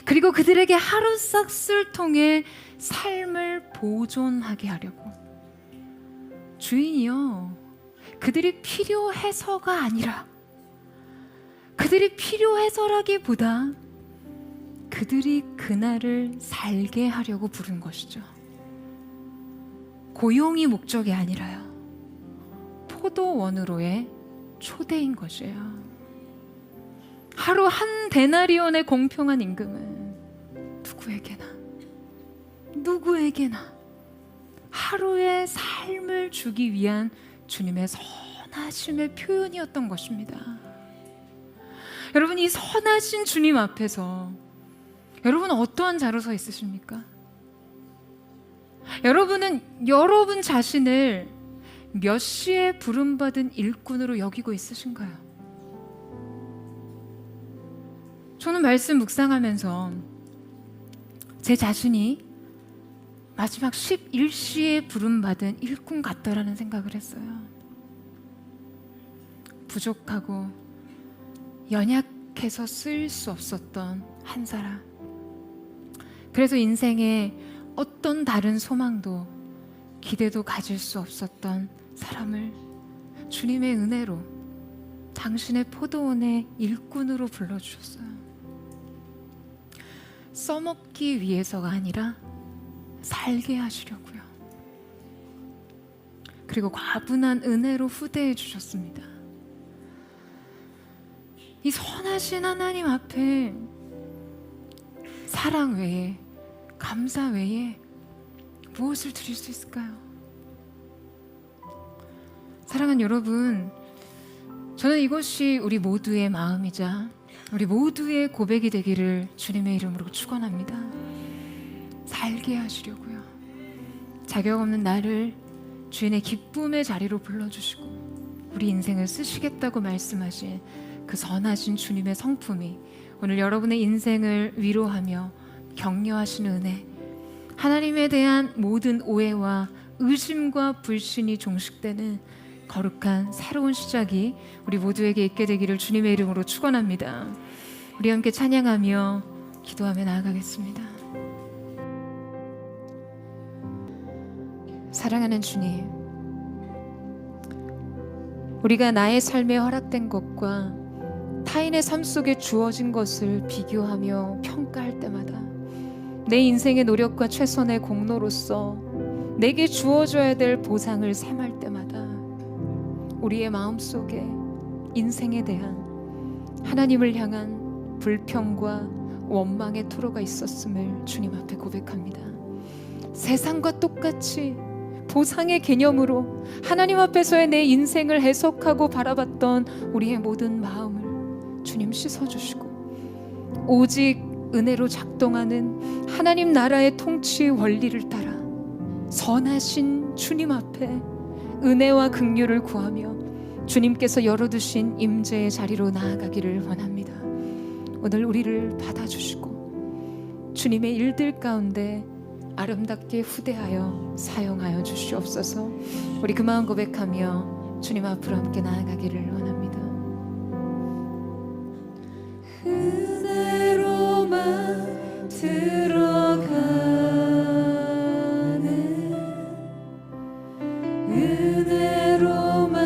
S2: 그리고 그들에게 하루 삭슬 통해 삶을 보존하게 하려고. 주인이요, 그들이 필요해서가 아니라, 그들이 필요해서라기보다 그들이 그날을 살게 하려고 부른 것이죠. 고용이 목적이 아니라요, 포도원으로의 초대인 것이에요. 하루 한 데나리온의 공평한 임금은 누구에게나 하루의 삶을 주기 위한 주님의 선하심의 표현이었던 것입니다. 여러분, 이 선하신 주님 앞에서 여러분 어떠한 자로 서 있으십니까? 여러분은 여러분 자신을 몇 시에 부름받은 일꾼으로 여기고 있으신가요? 저는 말씀 묵상하면서 제 자신이 마지막 11시에 부름받은 일꾼 같다라는 생각을 했어요. 부족하고 연약해서 쓰일 수 없었던 한 사람. 그래서 인생에 어떤 다른 소망도 기대도 가질 수 없었던 사람을 주님의 은혜로 당신의 포도원의 일꾼으로 불러주셨어요. 써먹기 위해서가 아니라 살게 하시려고요. 그리고 과분한 은혜로 후대해 주셨습니다. 이 선하신 하나님 앞에 사랑 외에, 감사 외에 무엇을 드릴 수 있을까요? 사랑하는 여러분, 저는 이것이 우리 모두의 마음이자 우리 모두의 고백이 되기를 주님의 이름으로 축원합니다. 살게 하시려고요. 자격 없는 나를 주인의 기쁨의 자리로 불러주시고 우리 인생을 쓰시겠다고 말씀하신 그 선하신 주님의 성품이 오늘 여러분의 인생을 위로하며 격려하시는 은혜, 하나님에 대한 모든 오해와 의심과 불신이 종식되는 거룩한 새로운 시작이 우리 모두에게 있게 되기를 주님의 이름으로 축원합니다. 우리 함께 찬양하며 기도하며 나아가겠습니다. 사랑하는 주님, 우리가 나의 삶에 허락된 것과 타인의 삶 속에 주어진 것을 비교하며 평가할 때마다 내 인생의 노력과 최선의 공로로서 내게 주어져야 될 보상을 셈할 때마다 우리의 마음속에 인생에 대한 하나님을 향한 불평과 원망의 토로가 있었음을 주님 앞에 고백합니다. 세상과 똑같이 보상의 개념으로 하나님 앞에서의 내 인생을 해석하고 바라봤던 우리의 모든 마음을 주님 씻어주시고 오직 은혜로 작동하는 하나님 나라의 통치 원리를 따라 선하신 주님 앞에 은혜와 긍휼을 구하며 주님께서 열어두신 임재의 자리로 나아가기를 원합니다. 오늘 우리를 받아주시고 주님의 일들 가운데 아름답게 후대하여 사용하여 주시옵소서. 우리 그 마음 고백하며 주님 앞으로 함께 나아가기를 원합니다. 은혜로만 들어가는 은혜로만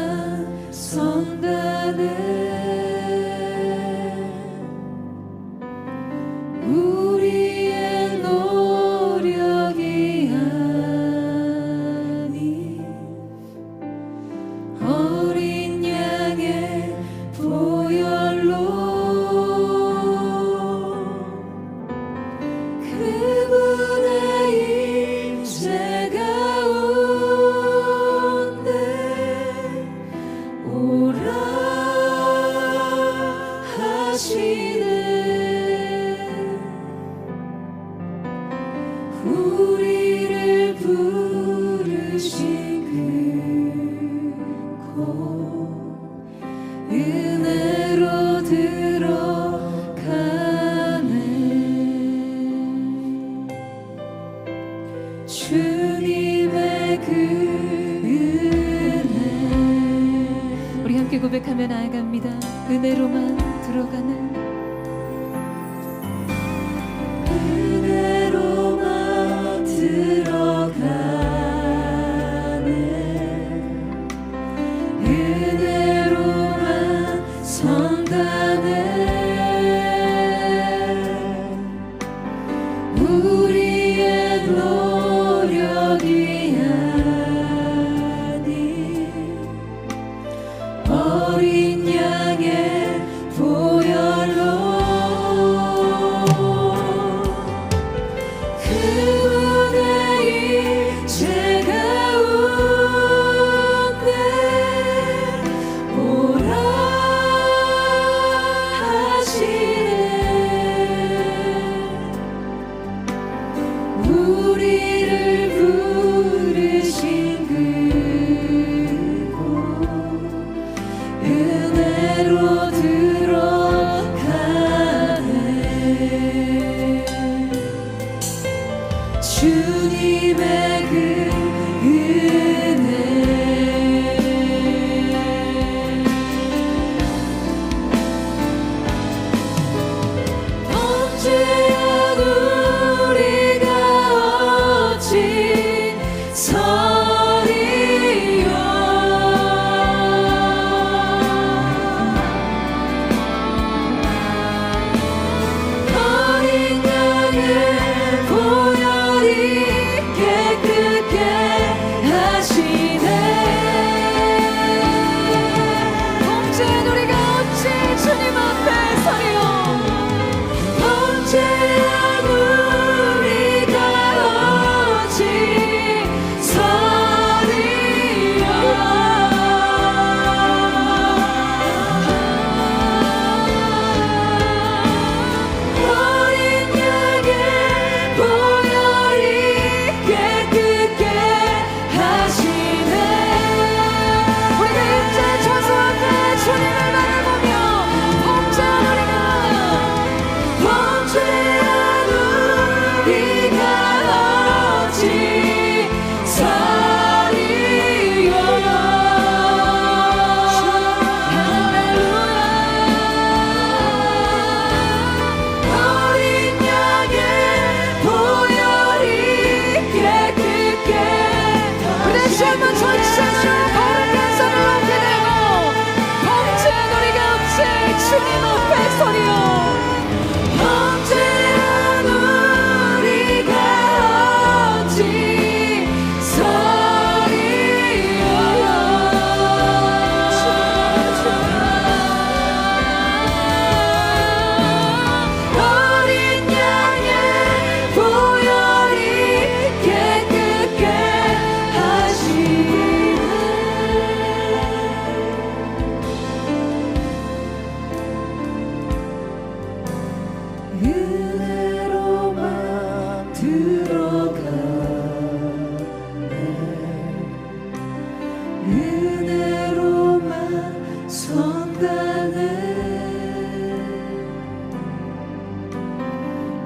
S2: 선다는 우리의 노력이 아닌 어린 양의 보혈로 그분의 임재 가운데 오라 하시네. 우리를 부르신 그곳 은혜로 들어가는 주님의 그 은혜. 우리 함께 고백하며 나아갑니다. 은혜로만 들어가는 은혜로만 들어가는 은혜로만 선다는 우리의 노력이 아닌 어린
S4: 양의 보혈로 그분의 일체 가운데 오라 하시네. 우리를 부르신 그곳 은혜로 들어가네. 주님의 그 은혜 언제야 우리가 어찌 서리요. 어린 양의 보혈이 깨끗게 하시네. 언제야 우리가 어찌 주님 앞에 서리요. 언제야 우리가 어찌 서리요. 어린 양의 보혈이 깨끗게 하시네. 우리가 이제 저수 앞에 주님을 바라보며 범죄하리라. 범죄한 우리가 어찌 서리요. 할렐루야. 어린 양의 보혈이 깨끗게 우리 다시 한번 전체로 거룩한 손을 높게 들고 범죄한 우리가 어찌 주님 앞에 서리요. 범죄한 우리가 어찌 서리요. 어린 양의 보혈이 깨끗게 하시네. 은혜로만 들어가네. 은혜로만 성당에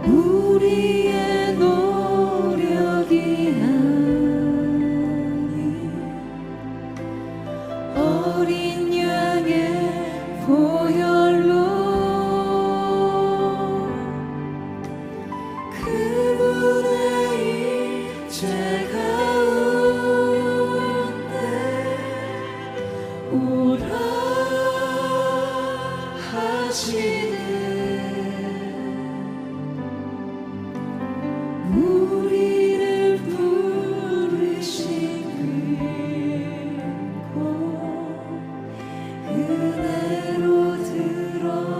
S4: 우리의 노력이 아닌 어린 양의 보혈로 그분의 일체 가운데 오라 하시네. 우리를 부르신 그곳 은혜로 들어가는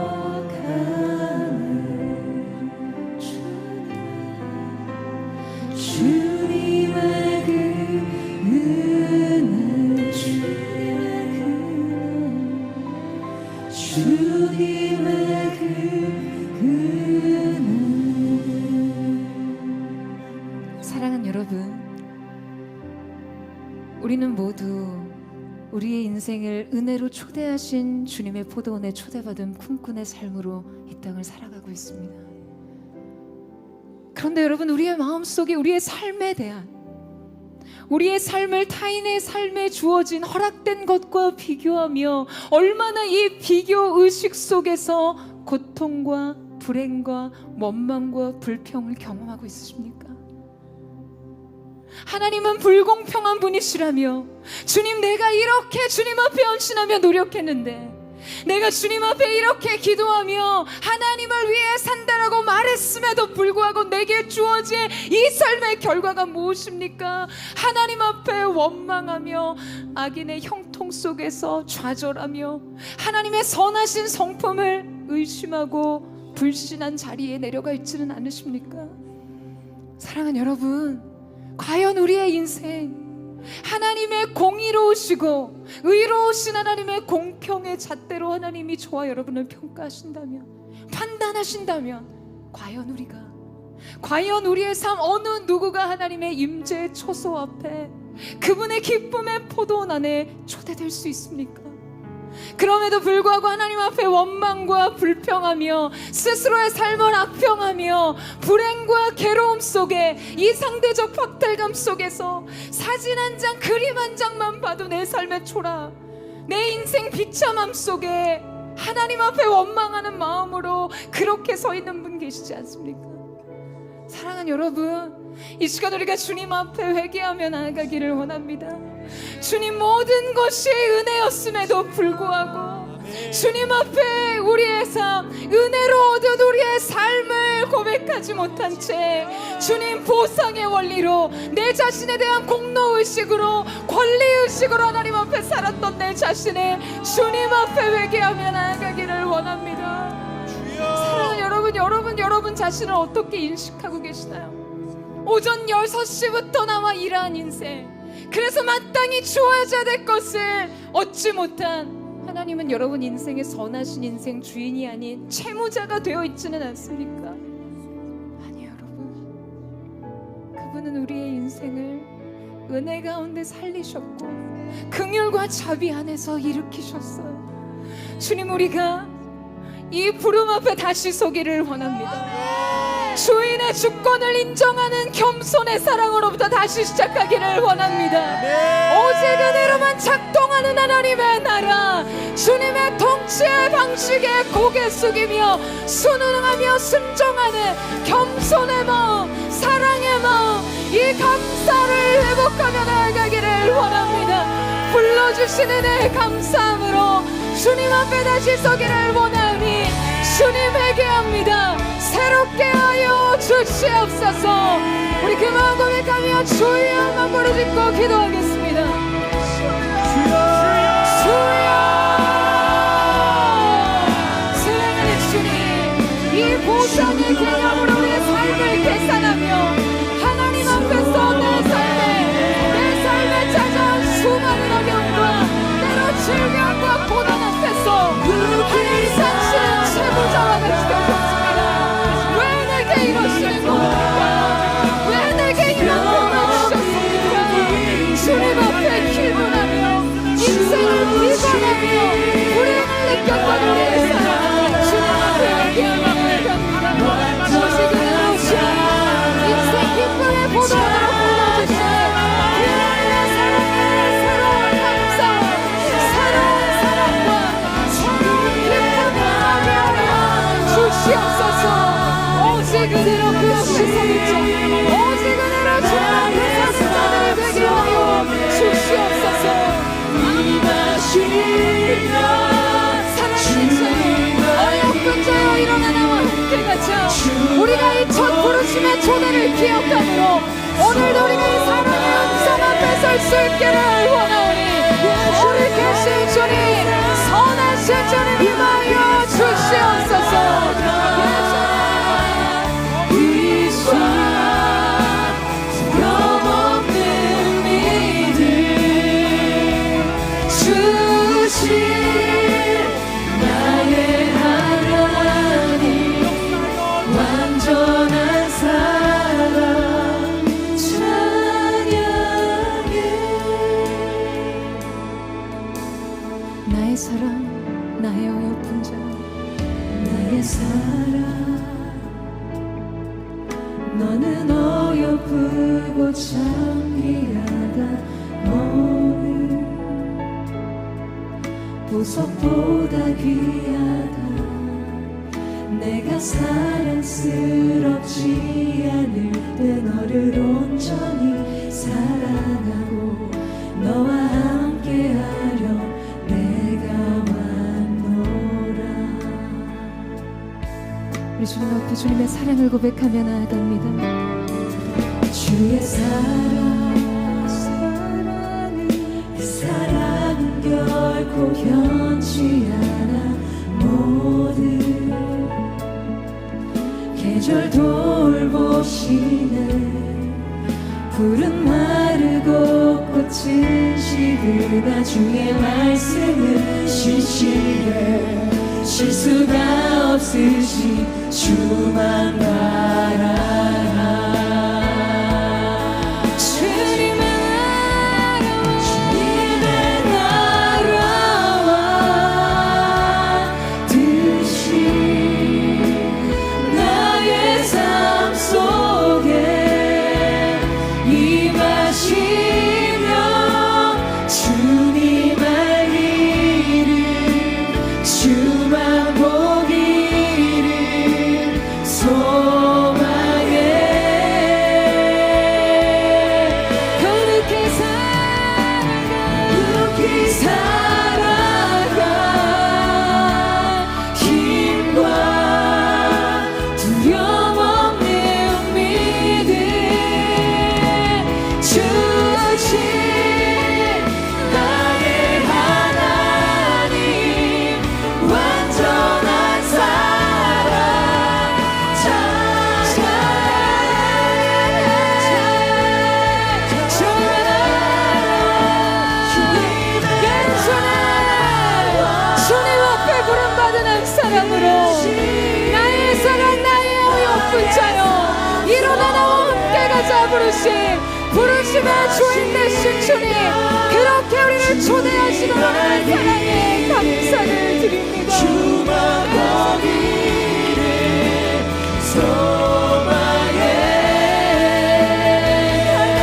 S4: 주님의 그 은혜 주님의 그 은혜.
S2: 사랑하는 여러분, 우리는 모두 우리의 인생을 은혜로 초대하신 주님의 포도원에 초대받은 꿈꾼의 삶으로 이 땅을 살아가고 있습니다. 그런데 여러분, 우리의 마음속에 우리의 삶에 대한, 우리의 삶을 타인의 삶에 주어진 허락된 것과 비교하며 얼마나 이 비교 의식 속에서 고통과 불행과 원망과 불평을 경험하고 있으십니까? 하나님은 불공평한 분이시라며, 주님, 내가 이렇게 주님 앞에 헌신하며 노력했는데 내가 주님 앞에 이렇게 기도하며 하나님을 위해 산다라고 말했음에도 불구하고 내게 주어진 이 삶의 결과가 무엇입니까? 하나님 앞에 원망하며 악인의 형통 속에서 좌절하며 하나님의 선하신 성품을 의심하고 불신한 자리에 내려가 있지는 않으십니까? 사랑하는 여러분, 과연 우리의 인생 하나님의 공의로우시고 의로우신 하나님의 공평의 잣대로 하나님이 저와 여러분을 평가하신다면, 판단하신다면 과연 우리의 삶 어느 누구가 하나님의 임재의 처소 앞에 그분의 기쁨의 포도원 안에 초대될 수 있습니까? 그럼에도 불구하고 하나님 앞에 원망과 불평하며 스스로의 삶을 악평하며 불행과 괴로움 속에 이 상대적 박탈감 속에서 사진 한 장, 그림 한 장만 봐도 내 삶의 초라, 내 인생 비참함 속에 하나님 앞에 원망하는 마음으로 그렇게 서 있는 분 계시지 않습니까? 사랑하는 여러분, 이 시간 우리가 주님 앞에 회개하며 나아가기를 원합니다. 주님, 모든 것이 은혜였음에도 불구하고 주님 앞에 우리의 삶, 은혜로 얻은 우리의 삶을 고백하지 못한 채 주님 보상의 원리로 내 자신에 대한 공로의식으로 권리의식으로 하나님 앞에 살았던 내 자신을 주님 앞에 회개하며 나아가기를 원합니다. 사랑하는 여러분 자신을 어떻게 인식하고 계시나요? 오전 6시부터 나와 일한 인생, 그래서 마땅히 주어야 될 것을 얻지 못한 하나님은 여러분 인생의 선하신 인생 주인이 아닌 채무자가 되어 있지는 않습니까? 아니요, 여러분, 그분은 우리의 인생을 은혜 가운데 살리셨고 긍휼과 자비 안에서 일으키셨어요. 주님, 우리가 이 부름 앞에 다시 서기를 원합니다. 주인의 주권을 인정하는 겸손의 사랑으로부터 다시 시작하기를 원합니다. 오직 은혜로만 작동하는 하나님의 나라, 주님의 통치의 방식에 고개 숙이며 순응하며 순종하는 겸손의 마음, 사랑의 마음, 이 감사를 회복하며 나아가기를 원합니다. 불러주신 은혜에 감사함으로 주님 앞에 다시 서기를 원하오니 주님 회개합니다. 새롭게 하여 주시옵소서. 우리 그 마음 고백하며 주여 한번 부르짖고 기도하겠습니다. 주여, 사랑하는 주님, 이 보상의 개념으로 우리의 삶을 계산하며 하나님 앞에서 내 삶에 찾아온 수많은 어려움과 때로 질병과 고난 앞에서 하나님 당신은 채무자와 같이 되셨습니다. 왜 내게 이러시는 겁니까? 왜 내게 이런 병을 주셨습니까? 주님 앞에 기도하며 인생을 비관하며 불행을 느꼈던 우리의 사랑, 주님 앞에 회개하며 갑니다. 오직 은혜로우시니 인생 기쁨의 보도하러 불러주시는 그분의 사랑의 새로운 감사와 새로운 사랑과 새로운 기쁨을 하며 주시옵소서. 오직 은혜로 그 없이 서겠죠. 오직 은혜로 주님 앞에 사는 자들을 되게 하여 주시옵소서. 사랑하는 주님, 어여쁜 자여 일어나 나와 함께 가자. 우리가 이 첫 부르심의 초대를 기억함으로 오늘도 우리가 이 사랑의 음성 앞에 설 수 있기를 원하오니 우리 계신 주님, 선하신 주님 임하여 주시옵소서. 영없는 믿음 주신 나의 하나님, 완전한 사랑 찬양해. 나의 사랑, 나의 어여쁜 자, 나의 사랑, 너는 어여쁘고 참 귀하다. 오늘 보석보다 귀하다. 내가 사랑스럽지 않을 때 너를 온전히 사랑하고 너와 함께하려 내가 왔노라. 우리 주님 앞에 주님의 사랑을 고백하며 나아갑니다.
S4: 주의 사랑은 그 사랑은 결코 변치 않아 모든 계절 돌보시네 푸른 마르고 꽃은 시드나 주의 말씀은 실시해 실수가 없으신 주만 바라라 주님의 나라와 뜻이 나의 삶 속에 임하시며 주님 알기를 주만 보기를 소망해 그렇게 살아가 힘과 두려움 없는 믿음 주신 나의 하나님 완전한 사랑 주님 앞에 부름받은 한 사람으로 나의 사랑 나의 어여쁜 자여 일어나 나와 함께 가자 부르심의 주인 되신 주님 그렇게 우리를 초대하시는 하나님의 사랑에 감사를 드립니다. 주만 보기를 소망해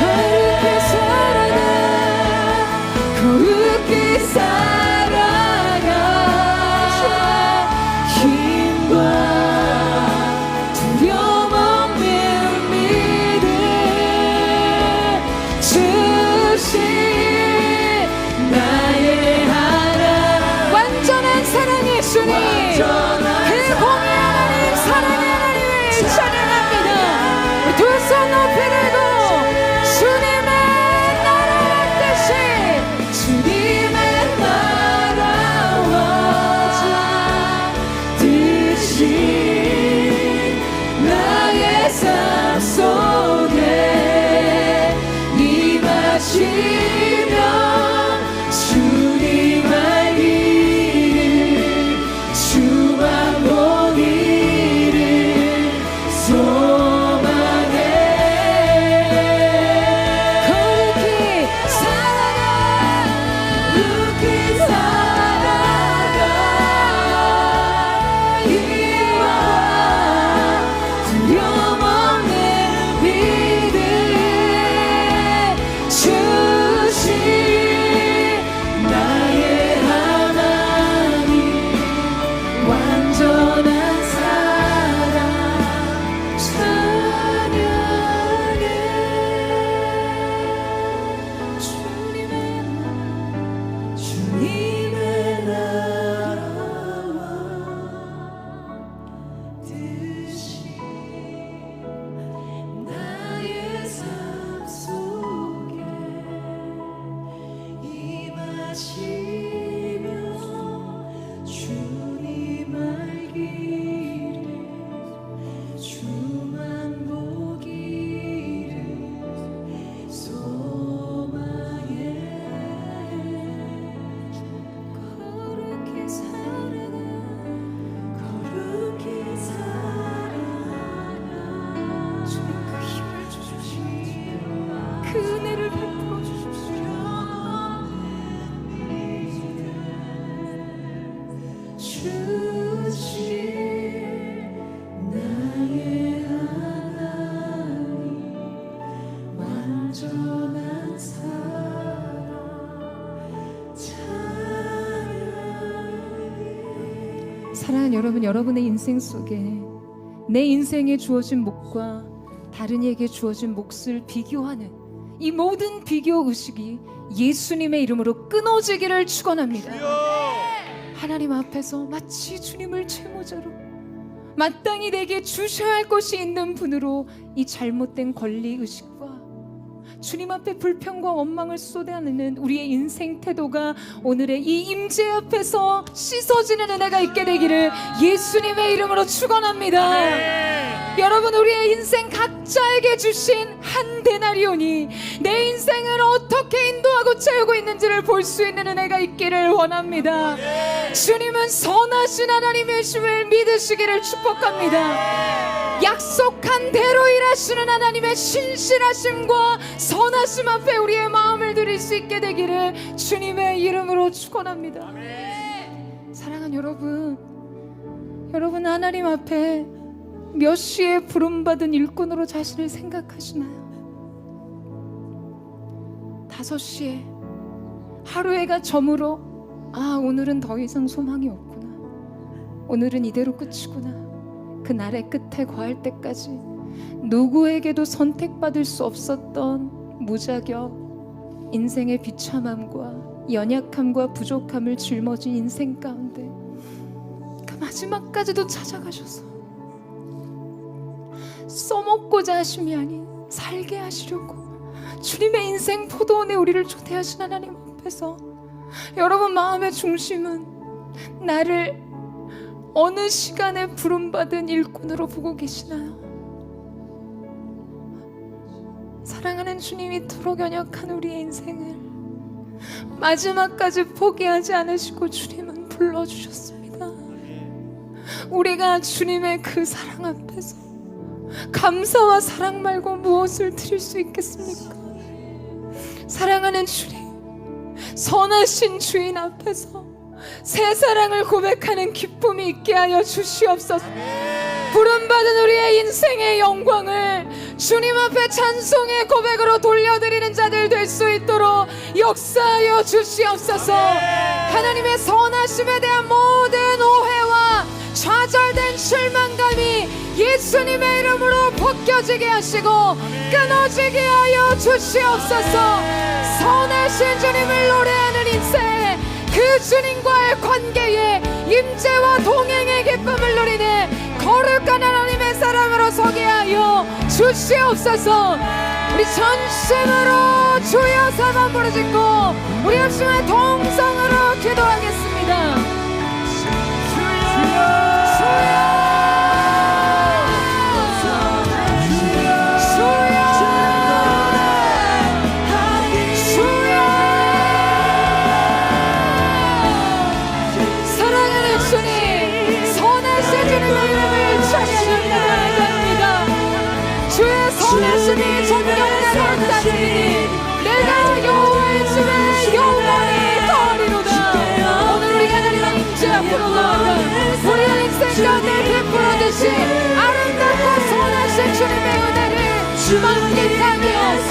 S4: 거룩히 살아가 거룩히 살아가 힘과 두려움 없는 믿음 주신 나의 하나님 완전한 사랑의 주님 그 공의 하나님 사랑의 하나님을 찬양합니다. 두 손 높이 들고 주님의 나라와 뜻이 주님의 나라와 뜻이 나의 삶 속에 임하시며 주님 알기를 주만 보기를 소망해 거룩히 살아가 거룩히 살아가 이와 두려움 없는 믿음 주신 나의 하나님 완전한 사랑 찬양해 주님의 나라와 뜻이 나의 삶 속에 임하시며 주님 알기를 주만 보기를 소망해 거룩히 살아가 거룩히 살아가 주님 그 힘을 주시옵시고 그 은혜를 베풀어 주십시오. 주신 나의 하나님 완전한 사랑 찬양해
S2: 사랑하는 여러분, 여러분의 인생 속에 내 인생에 주어진 몫과 다른 이에게 주어진 몫을 비교하는 이 모든 비교 의식이 예수님의 이름으로 끊어지기를 축원합니다. 하나님 앞에서 마치 주님을 채무자로 마땅히 내게 주셔야 할 것이 있는 분으로 이 잘못된 권리의식과 주님 앞에 불평과 원망을 쏟아내는 우리의 인생 태도가 오늘의 이 임재 앞에서 씻어지는 은혜가 있게 되기를 예수님의 이름으로 축원합니다. 여러분, 우리의 인생 각자에게 주신 한 데나리온이 내 인생을 어떻게 인도하고 채우고 있는지를 볼 수 있는 은혜가 있기를 원합니다. 주님은 선하신 하나님이심을 믿으시기를 축복합니다. 약속한 대로 일하시는 하나님의 신실하심과 선하심 앞에 우리의 마음을 드릴 수 있게 되기를 주님의 이름으로 축원합니다. 사랑하는 여러분 하나님 앞에 몇 시에 부름받은 일꾼으로 자신을 생각하시나요? 5시에 하루해가 저물어 오늘은 더 이상 소망이 없구나, 오늘은 이대로 끝이구나, 그 날의 끝에 거할 때까지 누구에게도 선택받을 수 없었던 무자격, 인생의 비참함과 연약함과 부족함을 짊어진 인생 가운데 그 마지막까지도 찾아가셔서 써먹고자 하심이 아닌 살게 하시려고 주님의 인생 포도원에 우리를 초대하신 하나님 앞에서 여러분 마음의 중심은 나를 어느 시간에 부름받은 일꾼으로 보고 계시나요? 사랑하는 주님이 이토록 연약한 우리의 인생을 마지막까지 포기하지 않으시고 주님은 불러주셨습니다. 우리가 주님의 그 사랑 앞에서 감사와 사랑 말고 무엇을 드릴 수 있겠습니까? 사랑하는 주님, 선하신 주인 앞에서 새 사랑을 고백하는 기쁨이 있게 하여 주시옵소서. 부름받은 우리의 인생의 영광을 주님 앞에 찬송의 고백으로 돌려드리는 자들 될 수 있도록 역사하여 주시옵소서. 하나님의 선하심에 대한 모든 오해와 좌절된 실망감이 예수님의 이름으로 벗겨지게 하시고 끊어지게 하여 주시옵소서. 선하신 주님을 노래하는 인생, 그 주님과의 관계에 임재와 동행의 기쁨을 누리는 거룩한 하나님의 사람으로 서게 하여 주시옵소서. 우리 전심으로 주여 사만 부르짖고 우리 합심의 동성으로 기도하겠습니다. 주여 선하심이 정령나를 따지니 내가 여호와의 집에 영원히 거하리로다. 오늘 우리가 하나님의 임재 앞으로 나아가 우리의 인생 가운데 베풀어주신 아름답고 선하신 주님의 은혜를 만끽하며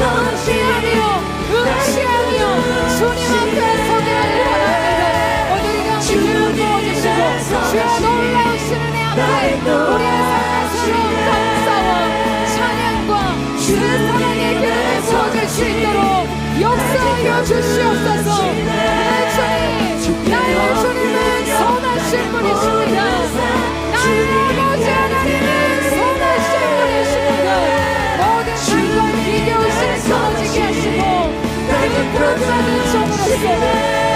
S2: 응시하며 주님 앞에 서게 하길 원합니다. 오늘 이 가운데 기름 부어주시고 주여 놀라우신 은혜 앞에 우리의 삶의 새로운 감사와 그 사랑의 기름을 부어줄 수 있도록 역사하여 주시옵소서. 나의 주님은 선하신 분이십니다. 나의 아버지 하나님은 선하신 분이십니다. 모든 삶과 비교의식을 끊어지게 하시고 나를 부름받은 종으로서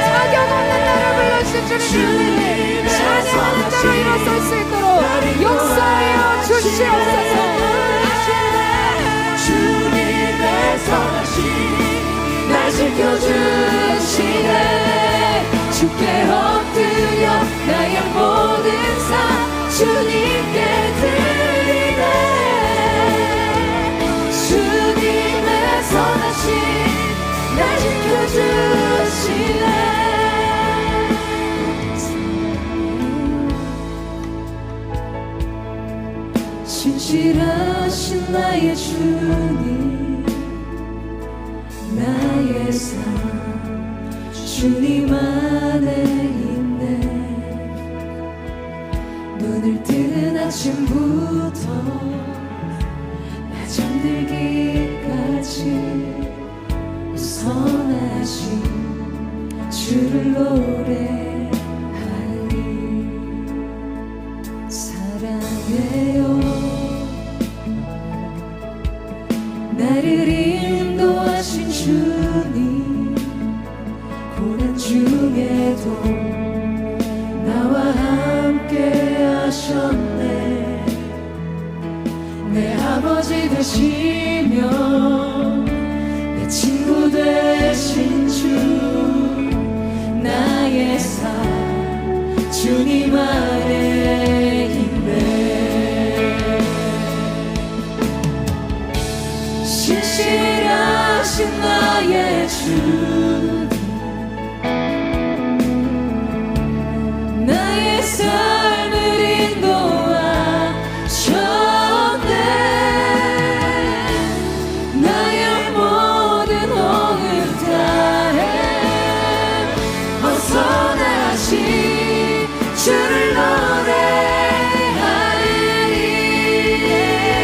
S2: 자격 없는 나를 불러주신 주님의 은혜를 찬양하는 자로 일어설 수 있도록 역사하여 주시옵소서. 날 지켜주시네. 주께 엎드려 나의 모든 삶 주님께 드리네. 주님의 선하심 날 지켜주시네. 신실하신 나의 주님, 나의 삶 주님 안에 있네. 눈을 뜨는 아침부터 나 잠들기까지 선하신 주를 노래하리. 사랑해
S4: 되시며 내 친구 되신 주 나의 삶 주님 안에 있네. 신실하신 나의 주 나의 삶을 인도하셨네. 나의 모든 오늘따라 벗어나신 주를 노래하리.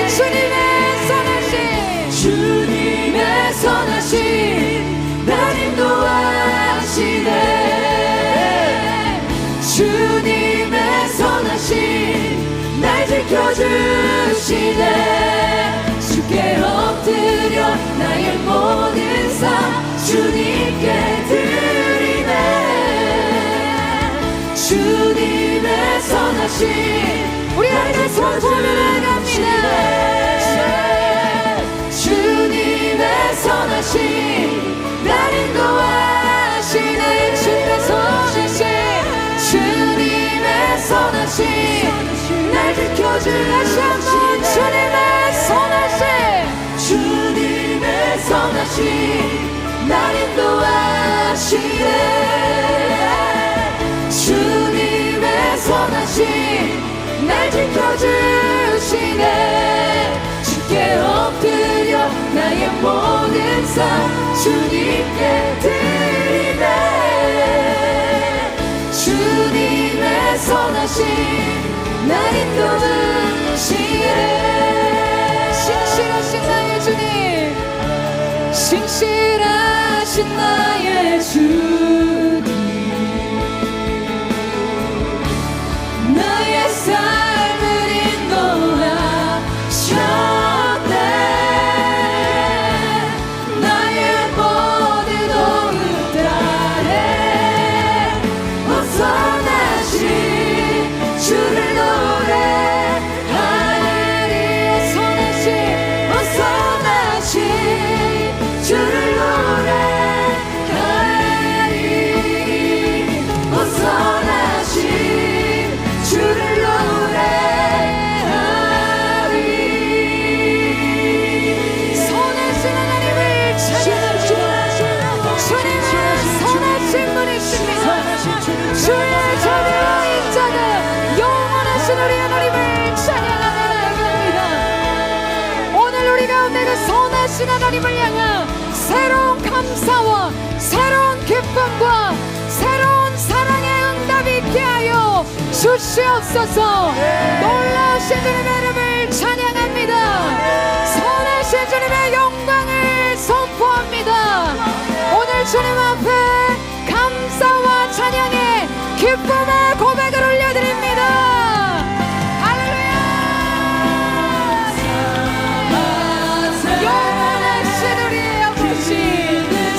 S4: 주님의 선하신 날 인도하시네. 주님의 선하신 날 지켜주시네. 주께 엎드려 나의 모든 삶 주님께 드리네. 주님의 선하신
S2: 우리 함께 선포를 나갑니다.
S4: 주님의 선하신 날 인도하시네. 주님의 선하신 주님의 선하신 날 지켜주시네. 주님의 선하신 주님의 선하신 날 인도하시네. 주님의 선하신 날 지켜주시네. 주께 엎드려 나의 모든 삶 주님께 드리네. 주님의 선하신 날 인도하시네.
S2: 신실하신 나의 주님,
S4: 신실하신 나의 주님 나의 삶을 인도하셨네. 나의 모든 오늘따라 벗어나신 주를 노래하리. 벗어나신 주를 노래하리. 벗어나신 주를 노래하리.
S2: 선하신 하나님을 찬양합니다. 주님은 선하신 분이십니다. 주의 자비와 인자가 영원하신 우리 하나님을 찬양하며 나아갑니다. 오늘 우리 가운데 그 선하신 하나님을 향한 새로운 감사와 새로운 기쁨과 새로운 사랑의 응답이 있게 하여 주시옵소서. 놀라우신 주님의 이름을 찬양합니다. 선하신 주님의 영광을 선포합니다. 오늘 주님 앞에 감사와 찬양의 기쁨의 고백을 올려드립니다. 할렐루야. 영원하신 우리의 아버지,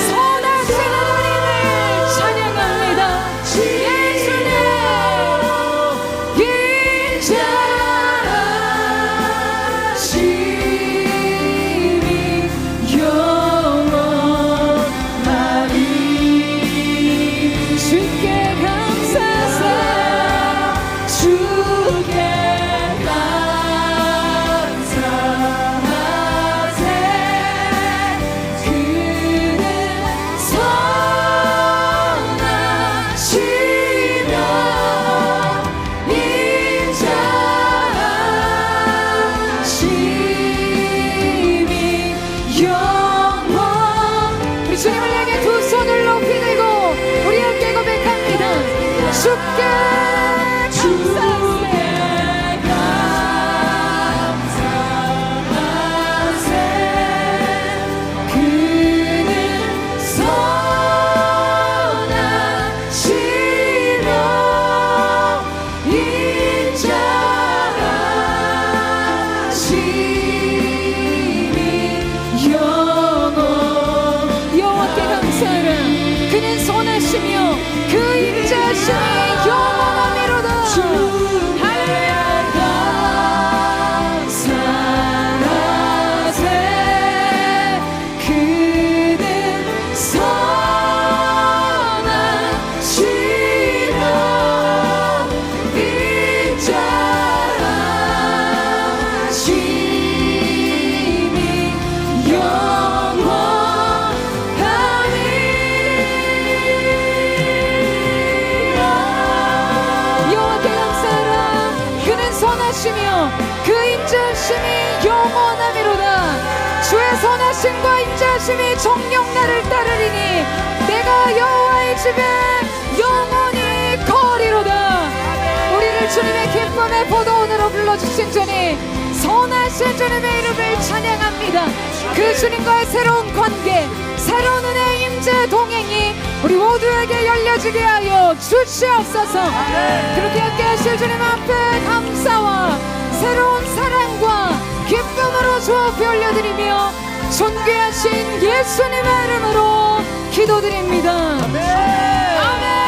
S2: 선하신 하나님을 찬양합니다. 예수님 인자하심이 영원하리. 주께 감사하세. 주께 감사하세. 그는 선하시며 인자하심이 영원. 우리 주님을 향해 두 손을 높이 들고 우리 함께 고백합니다. 주께 감사하세. 그는 선하시며 인자하심이 영원. 여호와께 감사하라. 그는 선하시며 그 인자하심이 영원 인자하시며 그 인자하심이 영원하미로다. 주의 선하심과 인자하심이 정녕 나를 따르리니 내가 여호와의 집에 영원히 거리로다. 우리를 주님의 기쁨의 포도원으로 불러주신 주님, 선하신 주님의 이름을 찬양합니다. 그 주님과의 새로운 관계, 새로운 은혜의 임재 동행이 우리 모두에게 열려지게 하여 주시옵소서. 그렇게 함께 하실 주님 앞에 감사와 새로운 사랑과 기쁨으로 주 앞에 올려드리며 존귀하신 예수님의 이름으로 기도드립니다. 아멘.